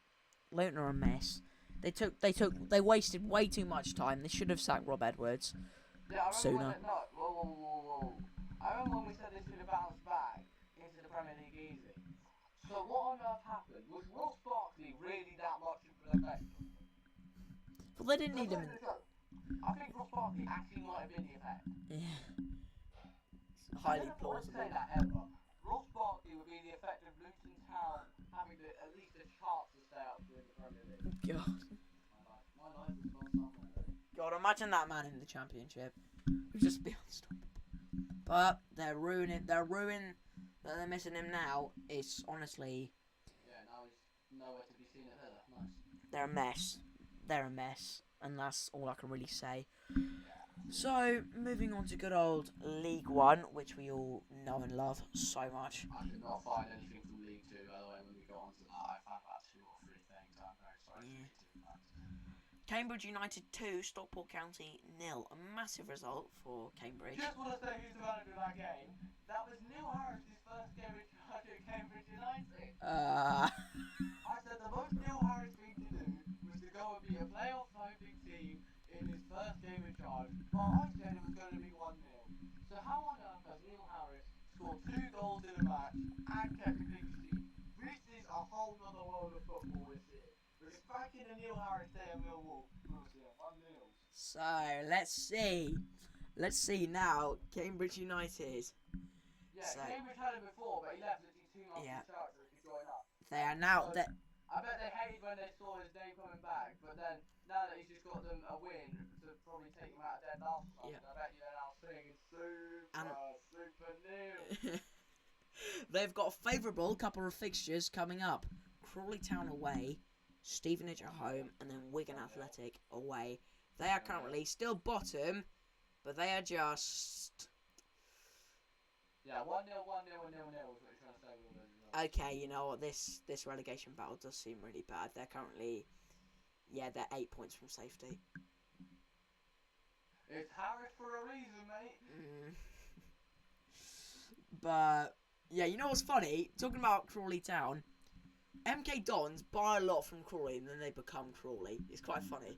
are a mess. They wasted way too much time. They should have sacked Rob Edwards sooner. Whoa. I remember when we said they should have bounced back into the Premier League easy. So what on earth happened? Was Ross Barkley really that much of an effect? Well, they didn't need him. I think Ross Barkley actually might have been the effect. Yeah. It's highly plausible. I say that ever. Ross Barkley would be the effect of Luton Town having at least a chance to stay up in the Premier League. God. My life has gone somewhere. God, imagine that man in the Championship. It would just be unstoppable. But they're ruining that they're missing him now. It's honestly. Yeah, now he's nowhere to be seen at Villa. Nice. They're a mess, and that's all I can really say. So, moving on to good old League One, which we all know and love so much. I could not find anything from League Two, by the way, when we got onto that. I found about 2 or 3 things. I'm very sorry for you two fans. Cambridge United 2, Stockport County 0. A massive result for Cambridge. Just want to say who's the manager of that game. That was Neil Harris's first game in charge at Cambridge United. I said the most Neil Harris thing to do was to go and be a playoff hoping team in his first game in charge. But I said it was going to be 1-0. So how on earth has Neil Harris scored 2 goals in a match and kept a clean sheet. This is a whole other world of football we're seeing. Because back in the Neil Harris day at Millwall, we were seeing 1-0. So, let's see. Let's see now. Cambridge United. Yeah, so, Cambridge had him before, but he left literally 2 months out so he could join up. They are now... So, I bet they hated when they saw his name coming back, but then, now that he's just got them a win to probably take him out of dead last month, I bet you're now singing super Neil. They've got a favourable couple of fixtures coming up. Crawley Town away, Stevenage at home, and then Wigan Athletic away. They are currently still bottom, but they are just... Yeah, 1-0, 1-0, 1-0, 1-0 is what you're trying to say. Okay, you know what, this relegation battle does seem really bad. They're currently... Yeah, they're 8 points from safety. It's Harris for a reason, mate. But... Yeah, you know what's funny? Talking about Crawley Town, MK Dons buy a lot from Crawley and then they become Crawley. It's quite funny.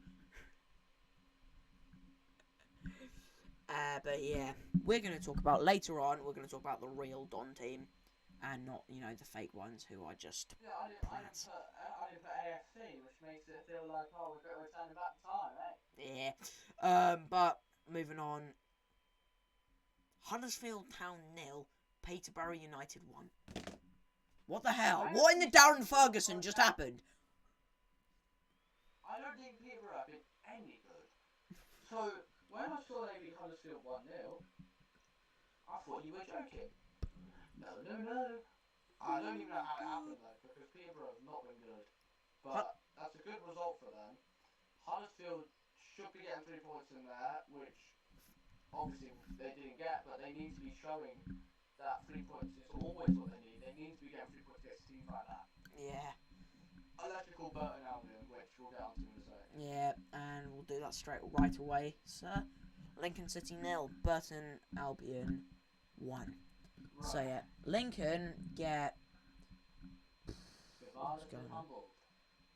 But yeah, we're going to talk about, later on, we're going to talk about the real Don team and not, you know, the fake ones who are just I didn't put AFC, which makes it feel like, oh, we're turning back time, eh? Yeah. But, moving on. Huddersfield Town 0, Peterborough United 1. What the hell? What in the Darren Ferguson just happened? I don't think Peterborough have been any good. So, when I saw they beat Huddersfield 1-0, I thought you were joking. No. I don't even know how it happened though, because Peterborough have not been good. But that's a good result for them. Huddersfield should be getting 3 points in there, which obviously they didn't get, but they need to be showing that 3 points is always what they need. They need to be getting 3 points against teams like that. Yeah. Electrical Burton Albion, which we'll get onto in a sec. Yeah, and we'll do that right away, sir. Lincoln City 0, Burton Albion 1. Right. So yeah, Lincoln get... What's going on?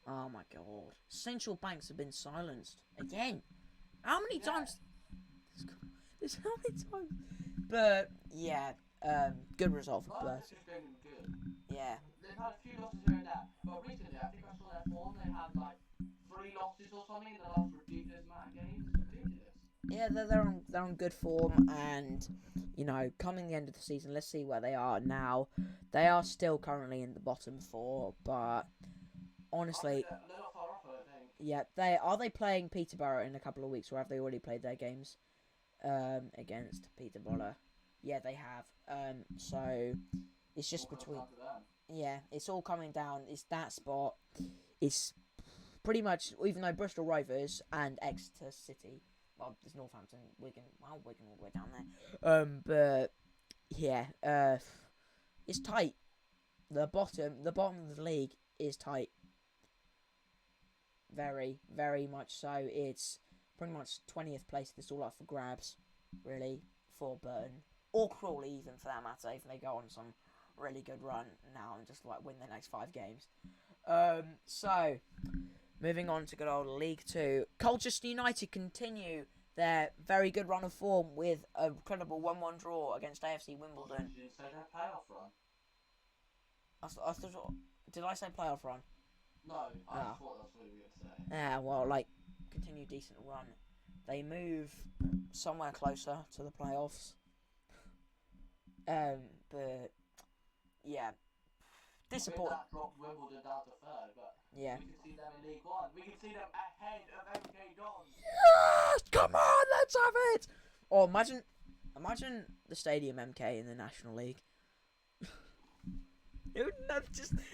Oh my god. Central Banks have been silenced. Again. How many times? There's how many times? But, yeah, good result for Burton. Good. Yeah. They've had a few losses here and there, but recently I think I saw their form, they had like 3 losses or something in the last ridiculous amount of games. It's ridiculous. Yeah, they're on good form, and you know, coming the end of the season, let's see where they are now. They are still currently in the bottom 4, but honestly, they're not far off, I think. Yeah, they playing Peterborough in a couple of weeks, or have they already played their games against Peterborough? Yeah, they have. So it's just between. Yeah, it's all coming down. It's that spot. It's pretty much, even though Bristol Rovers and Exeter City, well, there's Northampton, Wigan all the way down there. But yeah, it's tight. The bottom of the league is tight. Very, very much so. It's pretty much 20th place. That's all up for grabs, really, for Burton or Crawley, even for that matter, if they go on some really good run now and just like win the next 5 games. So moving on to good old League 2, Colchester United continue their very good run of form with a credible 1-1 draw against AFC Wimbledon. Did you say their playoff run? I thought, did I say playoff run? No, I thought that's what you were going to say. Yeah, well, like, continue decent run. They move somewhere closer to the playoffs. But yeah, disappointing. That dropped Wimbledon down to 3rd, but yeah, we can see them in League 1. We can see them ahead of MK Dons. Yes, come on, let's have it. Or imagine the Stadium MK in the National League. It would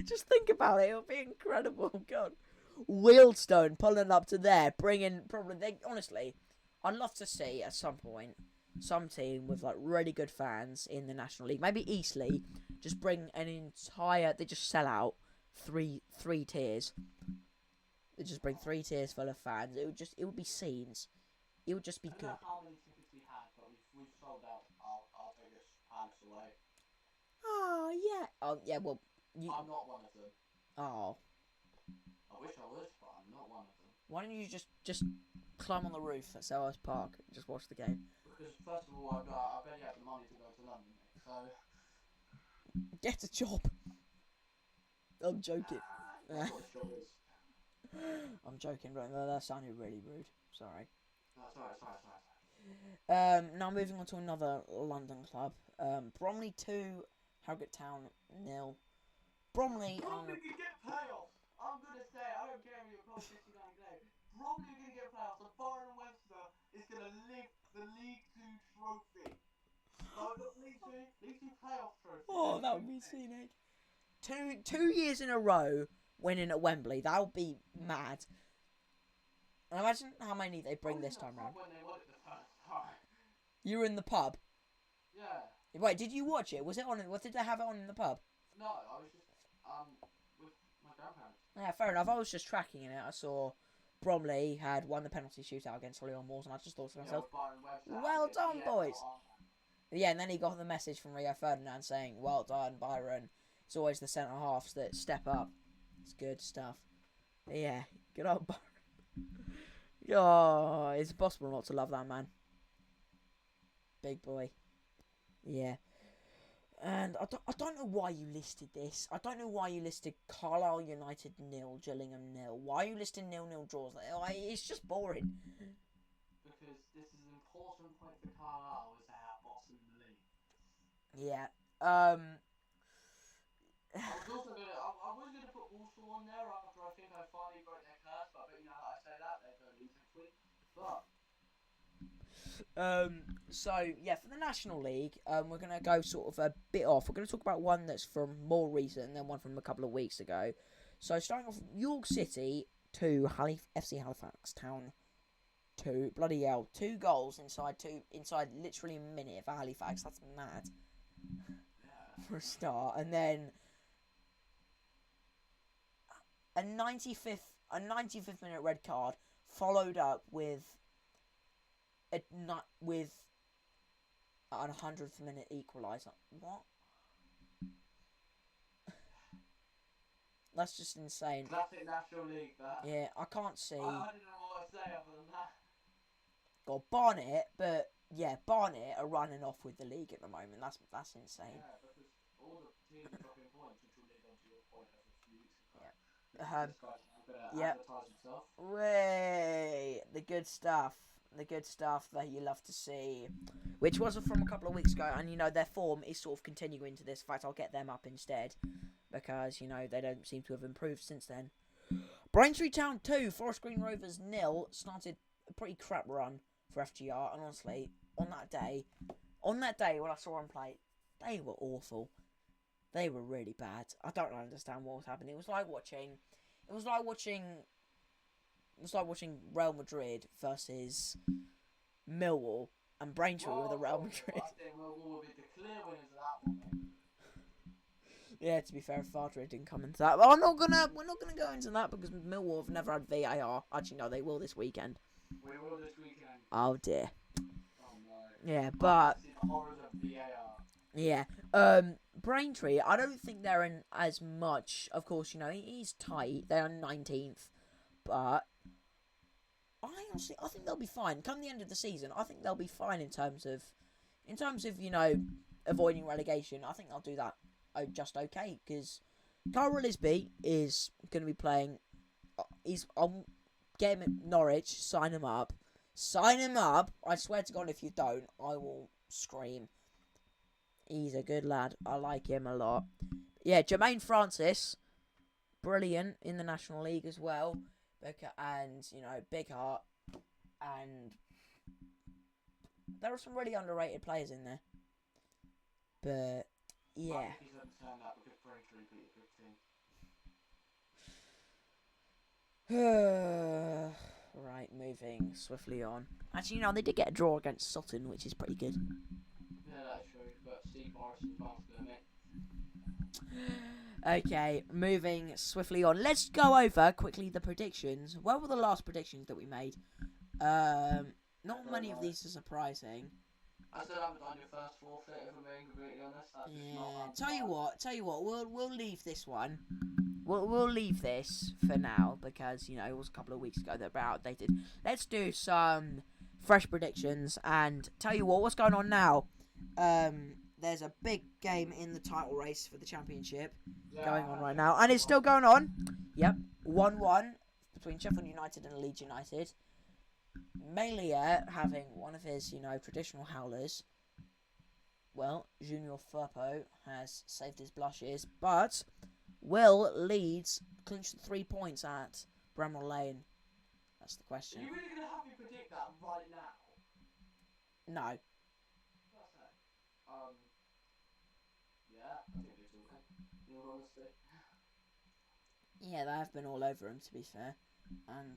just think about it. It would be incredible. God, Wealdstone pulling up to there, bringing probably honestly, I'd love to see at some point some team with like really good fans in the National League, maybe Eastleigh, just bring an entire. They just sell out three tiers. They just bring 3 tiers full of fans. It would be scenes. It would just be good. I don't know how many tickets we had, but we've sold out our biggest pants away. Oh yeah. Oh yeah. Well, I'm not one of them. Oh. I wish I was, but I'm not one of them. Why don't you just climb on the roof at Selhurst Park and just watch the game? Because first of all, I barely have the money to go to London, so Get a job. I'm joking. That's what the job is. I'm joking, but that sounded really rude. Sorry. Sorry. Now moving on to another London club. Bromley 2, Harrogate Town 0. Bromley Bromley can get playoffs. I'm gonna say, I don't care if you're close 69 today. Bromley are gonna get playoffs. And Byron Webster is gonna lift the League 2 trophy. No, not League 2. League 2 playoff trophy. Oh, that would be scenic. Two years in a row winning at Wembley. That would be mad. And imagine how many they bring this time round. When they won it the first time. You were in the pub. Yeah. Wait, did you watch it? Was it on? What did they have it on in the pub? No, I was just with my grandparents. Yeah, fair enough. I was just tracking in it. I saw Bromley had won the penalty shootout against Solihull Moors, and I just thought to myself, well done, boys. Yeah, and then he got the message from Rio Ferdinand saying, well done, Byron. It's always the centre halves that step up. It's good stuff. Yeah, good old Byron. Oh, it's impossible not to love that man. Big boy. Yeah. And I don't know why you listed this. I don't know why you listed Carlisle United 0, Gillingham 0. Why are you listing 0-0 draws? It's just boring. Because this is an important point for Carlisle as they are boss in the league. Yeah. I was gonna put Walsall on there after I think I finally broke their curse, but you know, I say that they're going to lose next week. But so yeah, for the National League, we're gonna go sort of a bit off. We're gonna talk about one that's from more recent and then one from a couple of weeks ago. So starting off, York City 2, FC Halifax Town 2. Bloody hell, 2 goals inside literally a minute for Halifax. That's mad. For a start, and then a 95th minute red card followed up with a 100th minute equaliser. What? That's just insane. Classic National League, that. Yeah, I can't see. I don't know what to say other than that. God, Barnet, but yeah, Barnet are running off with the league at the moment. That's insane. Yeah, because all the teams dropping points, which will lead on to your point of a few weeks ago. Yeah. This guy's gonna advertise himself. Way the good stuff that you love to see, which was from a couple of weeks ago, and you know their form is sort of continuing to this. In fact, I'll get them up instead because you know they don't seem to have improved since then. Braintree Town 2, Forest Green Rovers 0 started a pretty crap run for FGR, and honestly, on that day when I saw them play, they were awful. They were really bad. I don't understand what was happening. It was like watching Real Madrid versus Millwall, and Braintree with the Real Madrid. I think Millwall will be the clear winners of that one. Yeah, to be fair, Fardred didn't come into that. But we're not gonna go into that because Millwall have never had VAR. Actually, no, they will this weekend. We will this weekend. Oh dear. Oh no. Yeah, but The horrors of VAR. yeah. Braintree, I don't think they're in as much. Of course, you know he's tight. They are 19th, but I think they'll be fine. Come the end of the season, I think they'll be fine in terms of you know avoiding relegation. I think they'll do that just okay because Carl Lisby is going to be playing. He's on game at Norwich. Sign him up. I swear to God, if you don't, I will scream. He's a good lad. I like him a lot. Yeah, Jermaine Francis, brilliant in the National League as well. And, you know, big heart. And there are some really underrated players in there. But, yeah. I think he's understand that because Braintree beat a good team. Right, moving swiftly on. Actually, you know, they did get a draw against Sutton, which is pretty good. Yeah, that's true. But Steve Morrison's faster than me. Okay, moving swiftly on. Let's go over quickly the predictions. What were the last predictions that we made? Not many of these are surprising. I still haven't done your first forfeit, if I'm being completely honest. That's just not Tell you what, we'll leave this one. We'll leave this for now because you know it was a couple of weeks ago that were outdated. Let's do some fresh predictions and tell you what's going on now. there's a big game in the title race for the championship Yeah, going on right now, and it's still going on. Yep, 1-1 between Sheffield United and Leeds United. Melia having one of his, traditional howlers. Well, Junior Firpo has saved his blushes, but will Leeds clinch the 3 points at Bramall Lane? That's the question. Are you really going to have me predict that right now? No. What's that? Yeah, I think Leeds will win, in all honesty. Yeah, they have been all over him, to be fair. And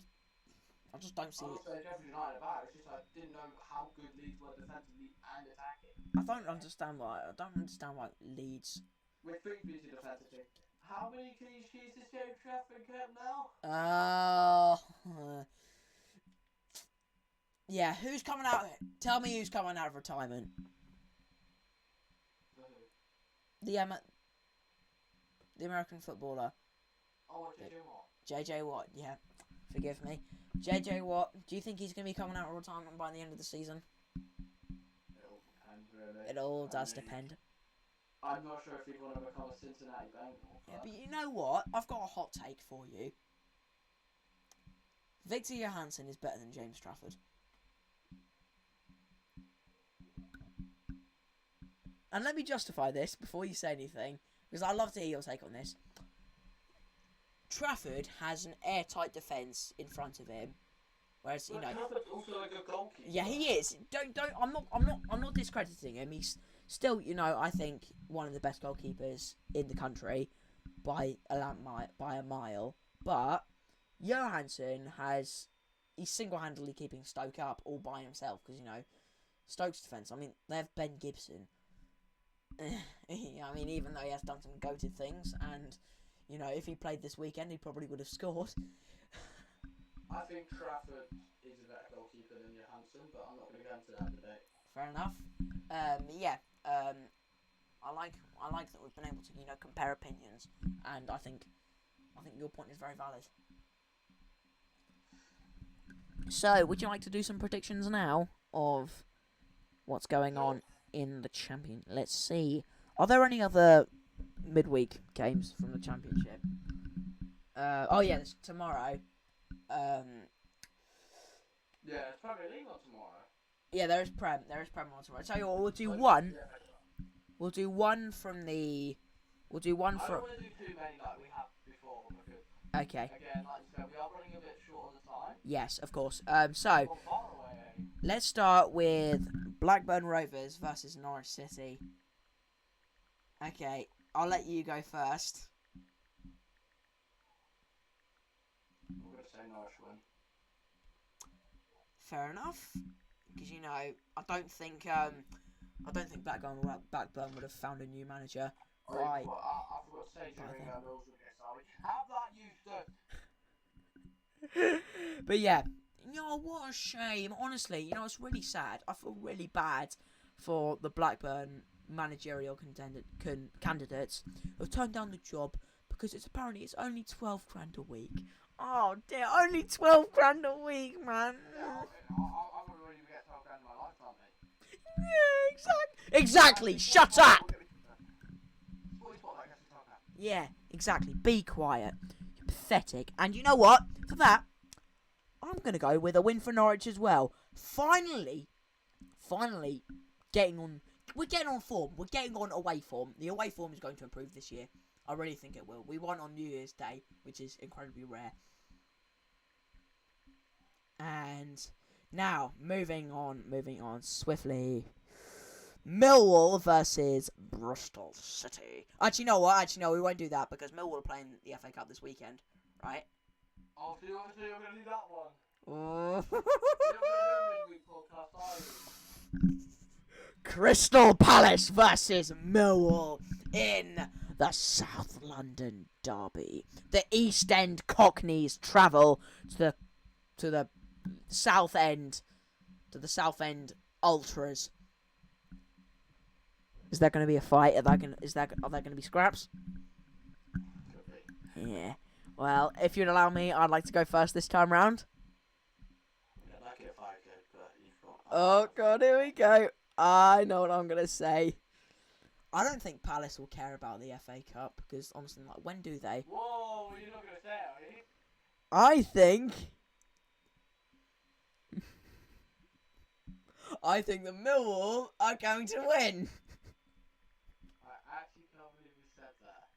I just don't see I'm it. not saying Sheffield United about it, it's just I didn't know how good Leeds were defensively and attacking. I don't understand why Leeds. With 3 pieces defensively. How many clean sheets has James Trafford kept now? Yeah, who's coming out? Tell me who's coming out of retirement. For who? The American footballer. Oh, JJ Watt. JJ Watt, yeah. Forgive me. JJ Watt, do you think he's going to be coming out of retirement by the end of the season? It all depends, really. It all does depend. I'm not sure if he'd want to become a Cincinnati Bengal. Yeah, but you know what? I've got a hot take for you. Victor Johansson is better than James Trafford. And let me justify this before you say anything, because I'd love to hear your take on this. Trafford has an airtight defence in front of him, whereas Trafford's also a good goalkeeper. Yeah, he is. I'm not discrediting him. He's still, I think one of the best goalkeepers in the country by a mile. But Johansson he's single-handedly keeping Stoke up all by himself because Stoke's defence. I mean, they have Ben Gibson. Even though he has done some goated things, and if he played this weekend, he probably would have scored. I think Trafford is a better goalkeeper than Johansson, but I'm not going to go into that debate. Fair enough. I like that we've been able to compare opinions, and I think your point is very valid. So, would you like to do some predictions now of what's going on in the champion? Let's see. Are there any other midweek games from the championship? There's tomorrow. Yeah, it's Premier League on tomorrow. Yeah, there is Prem on tomorrow. Tell you what, we'll do one. We'll do one from the. We'll do one from. I don't want to do too many like we have before because. Okay. Again, like you said, we are running a bit short of the time. Yes, of course. So let's start with Blackburn Rovers versus Norwich City. Okay, I'll let you go first. I'm going to say Norwich win. Fair enough, because I don't think Blackburn would have found a new manager. I forgot to say during Mills would get sorry. Have that used to. But yeah, what a shame. Honestly, it's really sad. I feel really bad for the Blackburn managerial candidates who've turned down the job because it's only 12 grand a week. Oh dear, only 12 grand a week, man. Yeah, I wouldn't really get 12 grand in my lifetime, mate. Yeah, exactly. Shut up. Yeah, exactly. Be quiet. You're pathetic. And you know what? For that, I'm going to go with a win for Norwich as well. Finally, getting on. We're getting on form. We're getting on away form. The away form is going to improve this year. I really think it will. We won on New Year's Day, which is incredibly rare. And now, moving on swiftly. Millwall versus Bristol City. Actually, no, we won't do that because Millwall are playing the FA Cup this weekend, right? Oh, so you're going to do that one? Oh. You're going to do a midweek podcast, are you? Crystal Palace versus Millwall in the South London derby. The East End Cockneys travel to the South End, Ultras. Is there going to be a fight? Are there going to be scraps? Yeah. Well, if you'd allow me, I'd like to go first this time round. Yeah, like it if I could, but you've got. Oh God, here we go. I know what I'm going to say. I don't think Palace will care about the FA Cup because honestly, like, when do they? Whoa, you're not gonna say it, are you? I think the Millwall are going to win. I actually can't believe you said that.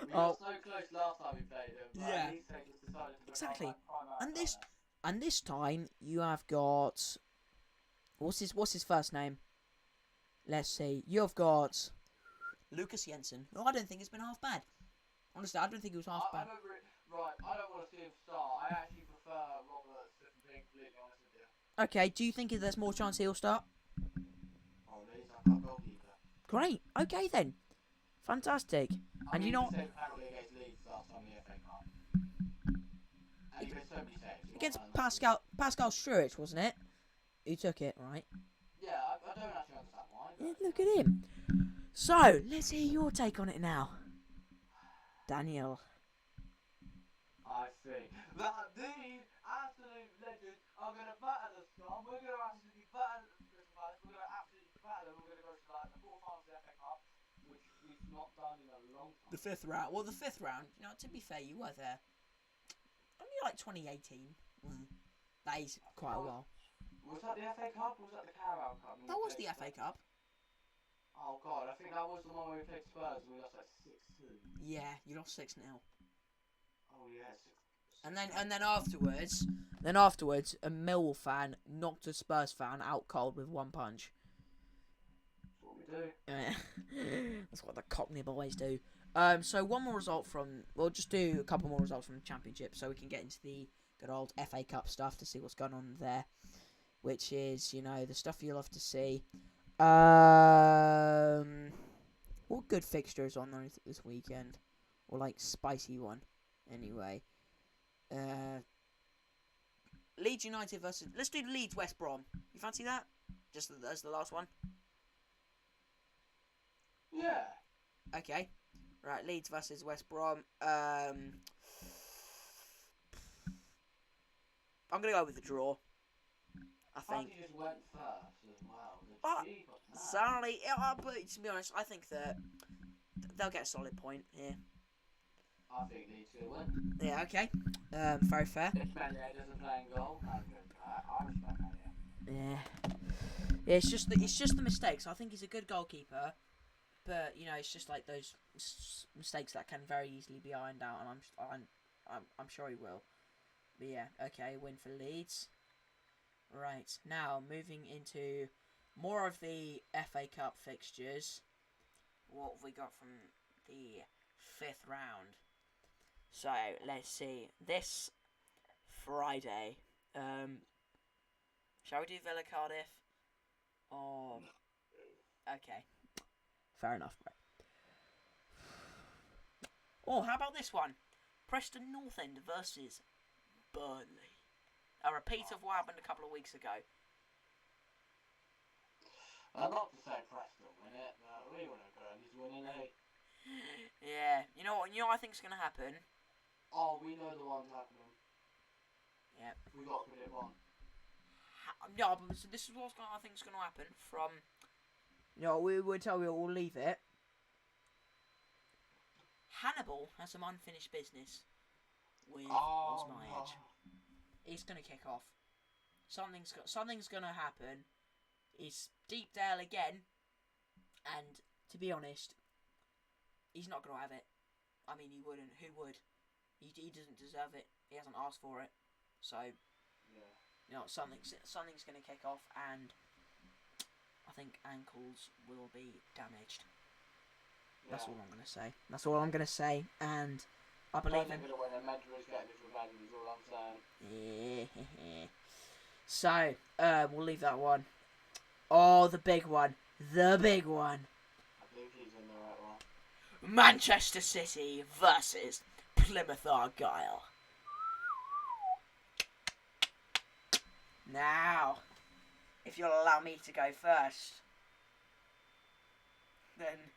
We got so close last time we played them, but Yeah. at least they just decided to become Exactly. like primary And this time you have got what's his first name? Let's see. You've got Lucas Jensen. No, I don't think it's been half bad. Honestly, I don't think it was half bad. Right, I don't want to see him start. I actually prefer Roberts, if I'm being completely honest with you. Okay, do you think there's more chance he'll start? Oh, he's our goalkeeper. Great. Okay then. Fantastic. And you know what? He saved apparently against Leeds last time in the FA Cup. And he made so many saves. Against Pascal Struich, wasn't it? Who took it, right? Yeah, I don't actually understand why. Yeah, look at him. So, let's hear your take on it now. Daniel. I think that these absolute legends are going to batter the Storm. We're going to absolutely batter the Crystal Palace. We're going to absolutely batter them. We're going to go to like the quarterfinals of the FA Cup, which we've not done in a long time. The fifth round. Well, the fifth round, you know, to be fair, you were there. Only like 2018. That is quite a while. Was that the FA Cup or was that the Carabao Cup? That was the FA Cup. Oh god, I think that was the one where we played Spurs and we lost like 6-2. Yeah, you lost 6-0. Oh yeah, 6. And then afterwards, a Millwall fan knocked a Spurs fan out cold with one punch. That's what we do. That's what the Cockney boys do. So one more result from. We'll just do a couple more results from the Championship, so we can get into the good old FA Cup stuff to see what's going on there, which is, you know, the stuff you'll have to see. What good fixtures on there this weekend, or like spicy one, anyway. Leeds United versus. Let's do Leeds West Brom. You fancy that? Just as the last one. Yeah. Okay. Right, Leeds versus West Brom. I'm gonna go with the draw. I think. You just went first as well. Sadly, but to be honest, I think that they'll get a solid point here. I think Leeds will win. Yeah. Okay. Very fair. If Melia doesn't play in goal, I respect Melia. Yeah. Yeah. It's just the mistakes. I think he's a good goalkeeper, but you know, it's just like those mistakes that can very easily be ironed out, and I'm sure he will. But yeah. Okay. Win for Leeds. Right, now moving into more of the FA Cup fixtures. What have we got from the fifth round? So, let's see. This Friday, shall we do Villa Cardiff? Or, okay, fair enough, bro. Oh, how about this one? Preston North End versus Burnley. A repeat of what happened a couple of weeks ago. I'd love to say Preston win it, but we want to Burnley's winning it. Yeah, you know what I think's gonna happen? Oh, we know the one's happening. Yeah. We got to predict one. No, but this is what I think's gonna happen from. You know, we'll leave it. Hannibal has some unfinished business with Osmaic. It's gonna kick off. Something's gonna happen. It's Deepdale again, and to be honest, he's not gonna have it. I mean, he wouldn't. Who would? He doesn't deserve it. He hasn't asked for it. So, yeah. You know, something's gonna kick off, and I think ankles will be damaged. Yeah. That's all I'm gonna say. And I believe him. So, we'll leave that one. Oh, the big one. I believe he's in the right one. Manchester City versus Plymouth Argyle. Now, if you'll allow me to go first, then...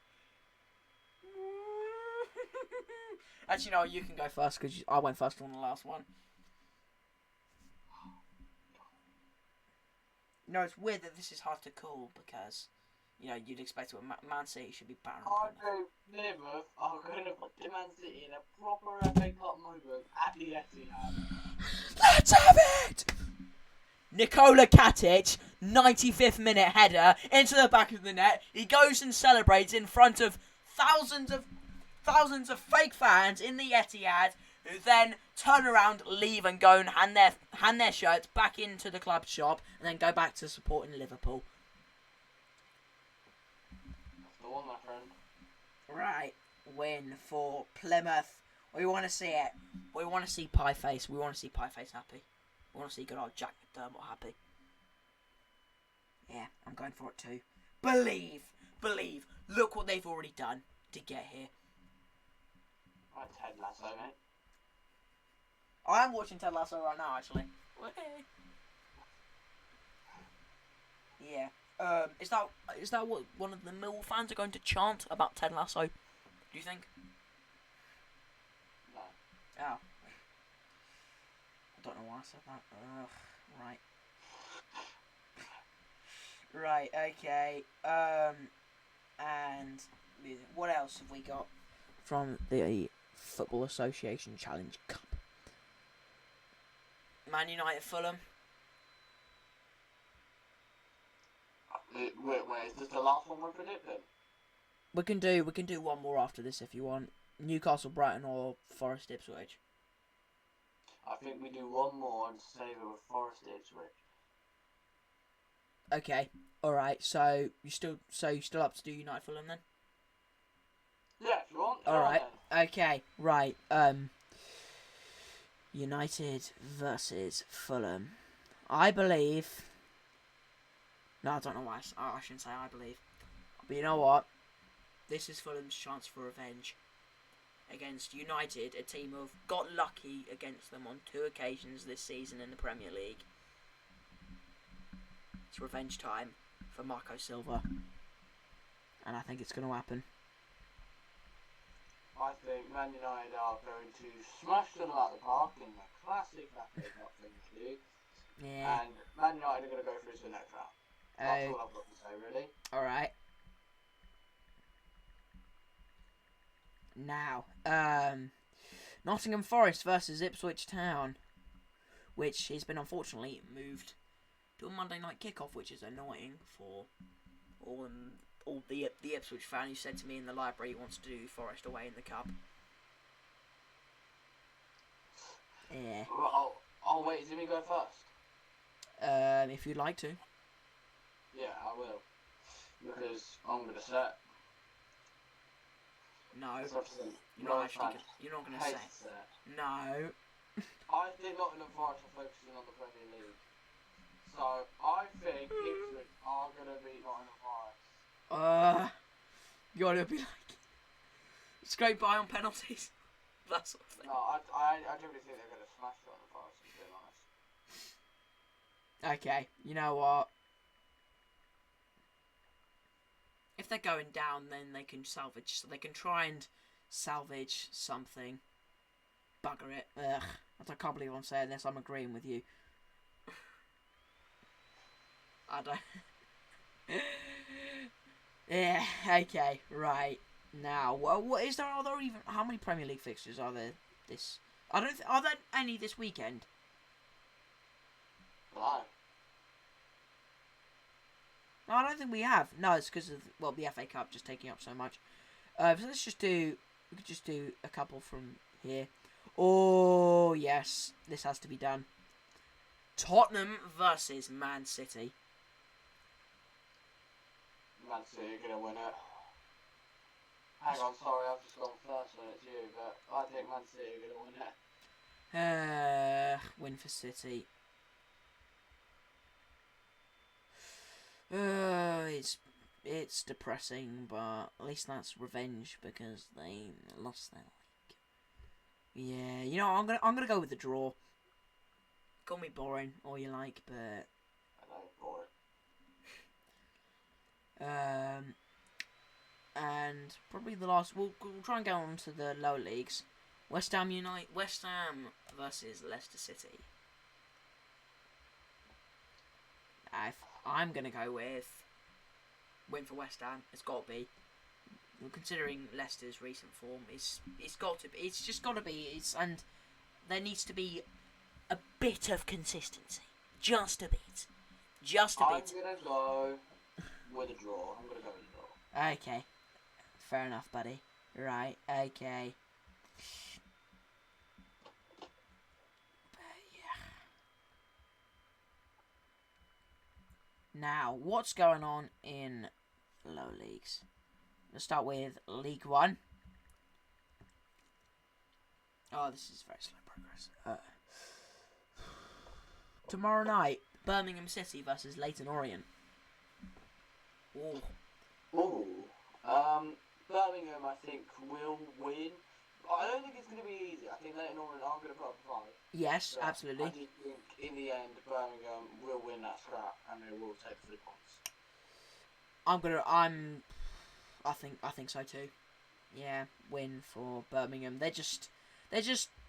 Actually, no, you can go first because I went first on the last one. No, it's weird that this is hard to call because, you'd expect it. Man City should be better. I think Liverpool are going to put Man City in a proper FA Cup moment at the Etihad. Let's have it! Nikola Katic, 95th minute header into the back of the net. He goes and celebrates in front of thousands of fake fans in the Etihad, who then turn around, leave, and go and hand their shirts back into the club shop, and then go back to supporting Liverpool. That's the one, my friend. Right, win for Plymouth. We want to see it. We want to see Pie Face. We want to see Pie Face happy. We want to see good old Jack McDermott happy. Yeah, I'm going for it too. Believe. Look what they've already done to get here. Right, Ted Lasso, mate. I am watching Ted Lasso right now, actually. Yeah. Is that what one of the Millwall fans are going to chant about Ted Lasso? Do you think? No. Oh. I don't know why I said that. Right. Right, okay. And what else have we got from the Football Association Challenge Cup? Man United Fulham. Wait, is this the last one we're predicting? We can do one more after this if you want. Newcastle Brighton or Forest Ipswich. I think we do one more and save it with Forest Ipswich. Okay. Alright, so you still up to do United Fulham then? Yeah, if you want. Alright. Okay, right. United versus Fulham. I believe. No, I don't know why I shouldn't say I believe. But you know what? This is Fulham's chance for revenge against United, a team who have got lucky against them on 2 occasions this season in the Premier League. It's revenge time for Marco Silva. And I think it's going to happen. I think Man United are going to smash them out the park in the classic FA Cup thing they do. Yeah. And Man United are going to go through to the next round. That's all I've got to say, really. Alright. Now, Nottingham Forest versus Ipswich Town, which has been unfortunately moved to a Monday night kickoff, which is annoying for all the Ipswich fan who said to me in the library he wants to do Forest away in the cup. Yeah. Well, I'll wait. Is me go first? If you'd like to. Yeah, I will. Because I'm going to set. No. You're not going to say. No. I think Nottingham Forest are focusing on the Premier League. So, I think Ipswich are going to beat Nottingham Forest. You gotta be like scrape by on penalties. That sort of thing. No, I really think they're going to smash Nottingham Forest, to be honest. Okay, you know what? If they're going down, then they can salvage. So they can try and salvage something. Bugger it. Ugh. I can't believe I'm saying this. I'm agreeing with you. I don't. Yeah. Okay. Right. Now, what is there? Are there even how many Premier League fixtures are there? I don't. Are there any this weekend? No. No, I don't think we have. No, it's because of the FA Cup just taking up so much. So let's just do. We could just do a couple from here. Oh yes, this has to be done. Tottenham versus Man City. Man City are going to win it. Hang on, sorry, I've just gone first when it's you, but I think Man City are going to win it. Win for City. It's depressing, but at least that's revenge because they lost their league. Yeah, you know I'm gonna go with the draw. Call me boring, all you like, but I know, boring. And probably the last. We'll try and go on to the lower leagues. West Ham versus Leicester City. I'm gonna go with win for West Ham. It's got to be. Well, considering Leicester's recent form, it's got to be. It's just got to be. And there needs to be a bit of consistency, just a bit, just a bit. I'm gonna go with a draw. Okay, fair enough, buddy. Right. Okay. Now, what's going on in lower leagues? Let's start with League One. Oh, this is very slow progress. Tomorrow night, Birmingham City versus Leyton Orient. Ooh. Birmingham, I think, will win. I don't think it's going to be easy. I think Leyton Orient are going to put up a fight. Yes, absolutely. I just think, in the end, Birmingham will win that scrap, and they will take 3 points. I think so too. Yeah, win for Birmingham. They're just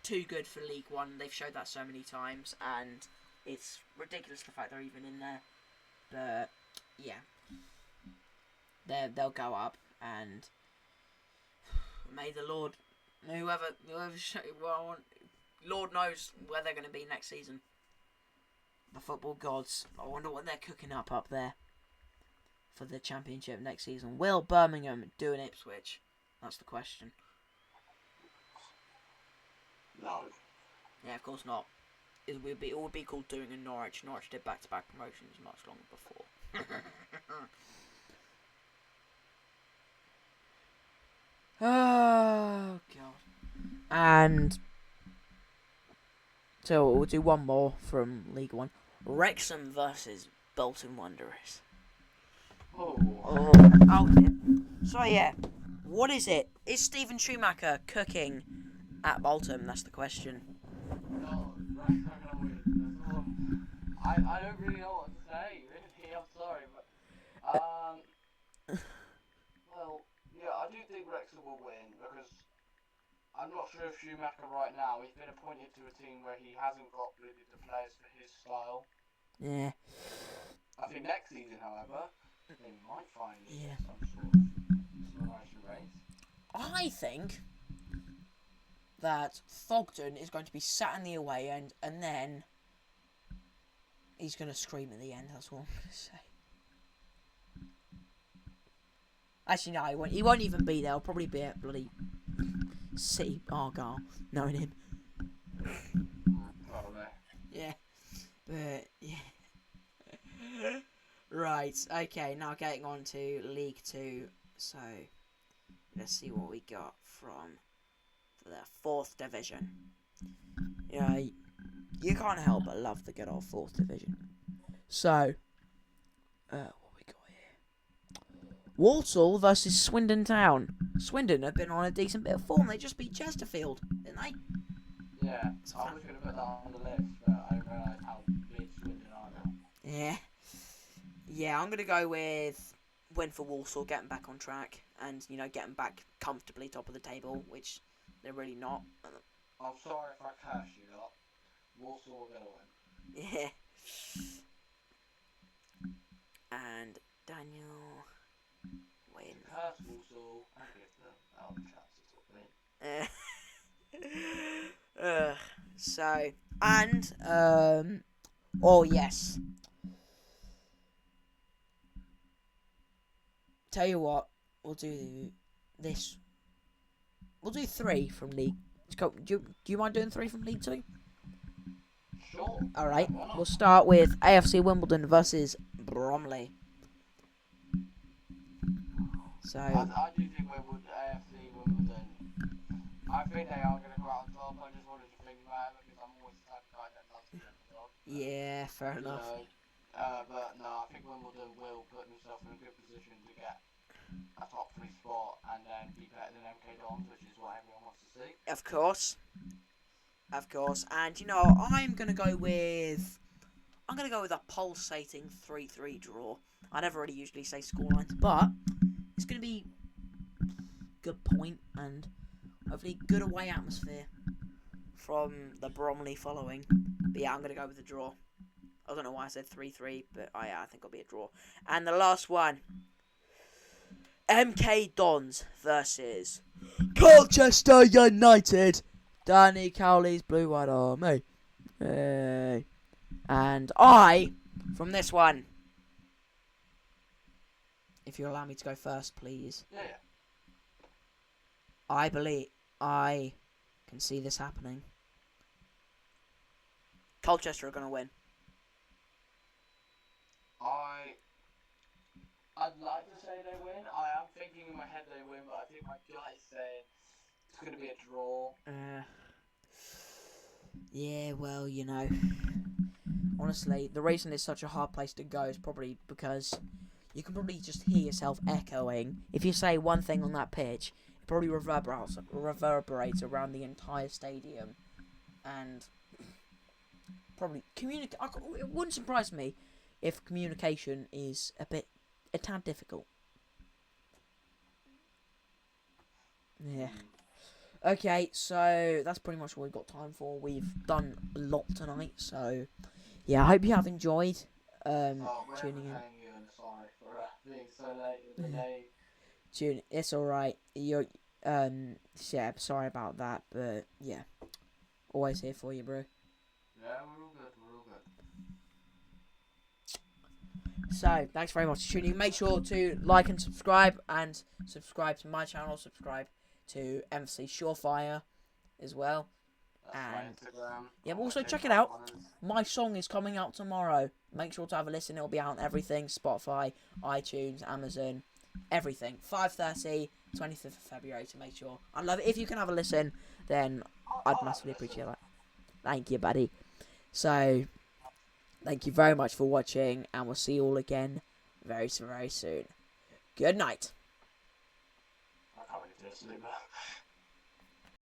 too good for League One. They've showed that so many times, and it's ridiculous the fact they're even in there. But yeah, they'll go up, and may the Lord, Lord knows where they're going to be next season. The football gods. I wonder what they're cooking up there for the Championship next season. Will Birmingham do an Ipswich? That's the question. No. Yeah, of course not. It would be called doing a Norwich. Norwich did back-to-back promotions much longer before. Oh god. And so we'll do one more from League One. Wrexham versus Bolton Wanderers. Oh dear. So yeah, what is it? Is Steven Schumacher cooking at Bolton? That's the question. No, Wrexham are going to win. That's all. I don't really know what to say, really. I'm sorry, but well, yeah, I do think Wrexham will win because I'm not sure if Schumacher right now, he's been appointed to a team where he hasn't got really the players for his style. Yeah. I think next season, however, they might finally get some sort of promotion race. I think that Thogden is going to be sat in the away end, and then he's going to scream at the end. That's what I'm going to say. Actually, no, he won't even be there. He'll probably be at bloody City Argyle, knowing him. Probably. Yeah. But, yeah. Right, okay, now getting on to League 2. So, let's see what we got from the 4th Division. Yeah, you can't help but love the good old 4th Division. So, what we got here? Walsall versus Swindon Town. Swindon have been on a decent bit of form. They just beat Chesterfield, didn't they? Yeah, I was going to put that on the list, but I realised how big Swindon are now. Yeah. Yeah, I'm going to go with win for Walsall, getting back on track, and, getting back comfortably top of the table, which they're really not. I'm sorry if I curse you lot. Walsall are going to win. Yeah. And Daniel win. Curse Walsall and give them our chances to win. So, and, oh yes. Tell you what, we'll do this. We'll do 3 from League. Do you mind doing 3 from League 2? Sure. Alright, we'll start with AFC Wimbledon versus Bromley. So I do think AFC Wimbledon, I think they are going to go out on top. I just wanted to think about it because I'm always the type of guy that loves to get the top. yeah, fair enough. But no, I think Wimbledon will put themselves in a good position to get a top 3 spot and then be better than MK Dons, which is what everyone wants to see. Of course. And I'm gonna go with a pulsating 3-3 draw. I never really usually say scorelines, but it's gonna be good point and hopefully good away atmosphere from the Bromley following. But yeah, I'm gonna go with the draw. I don't know why I said 3-3, but I think it'll be a draw. And the last one, MK Dons versus Colchester United. Danny Cowley's Blue White Army. Hey. And I, from this one, if you allow me to go first, please. Yeah. I believe I can see this happening. Colchester are going to win. I'd like to say they win. I am thinking in my head they win, but I think my gut is saying it's going to be a draw. Yeah, well, you know, honestly, the reason it's such a hard place to go is probably because you can probably just hear yourself echoing. If you say one thing on that pitch, it probably reverberates around the entire stadium, and probably it wouldn't surprise me if communication is a tad difficult. Yeah. Okay, so that's pretty much what we've got time for. We've done a lot tonight, so yeah, I hope you have enjoyed tuning in. You and sorry for being so late in the day. It's alright. You're yeah, sorry about that, but yeah. Always here for you, bro. Yeah, we're all good. So, thanks very much for tuning in. Make sure to like and subscribe to my channel, subscribe to MC Surefire as well. That's and my Instagram. Yeah, also check it out. My song is coming out tomorrow. Make sure to have a listen. It'll be out on everything: Spotify, iTunes, Amazon, everything. 5:30, 25th of February. To make sure, I'd love it if you can have a listen. Then I'd massively appreciate that. Thank you, buddy. So, thank you very much for watching, and we'll see you all again very, very soon. Good night. I can't really do this,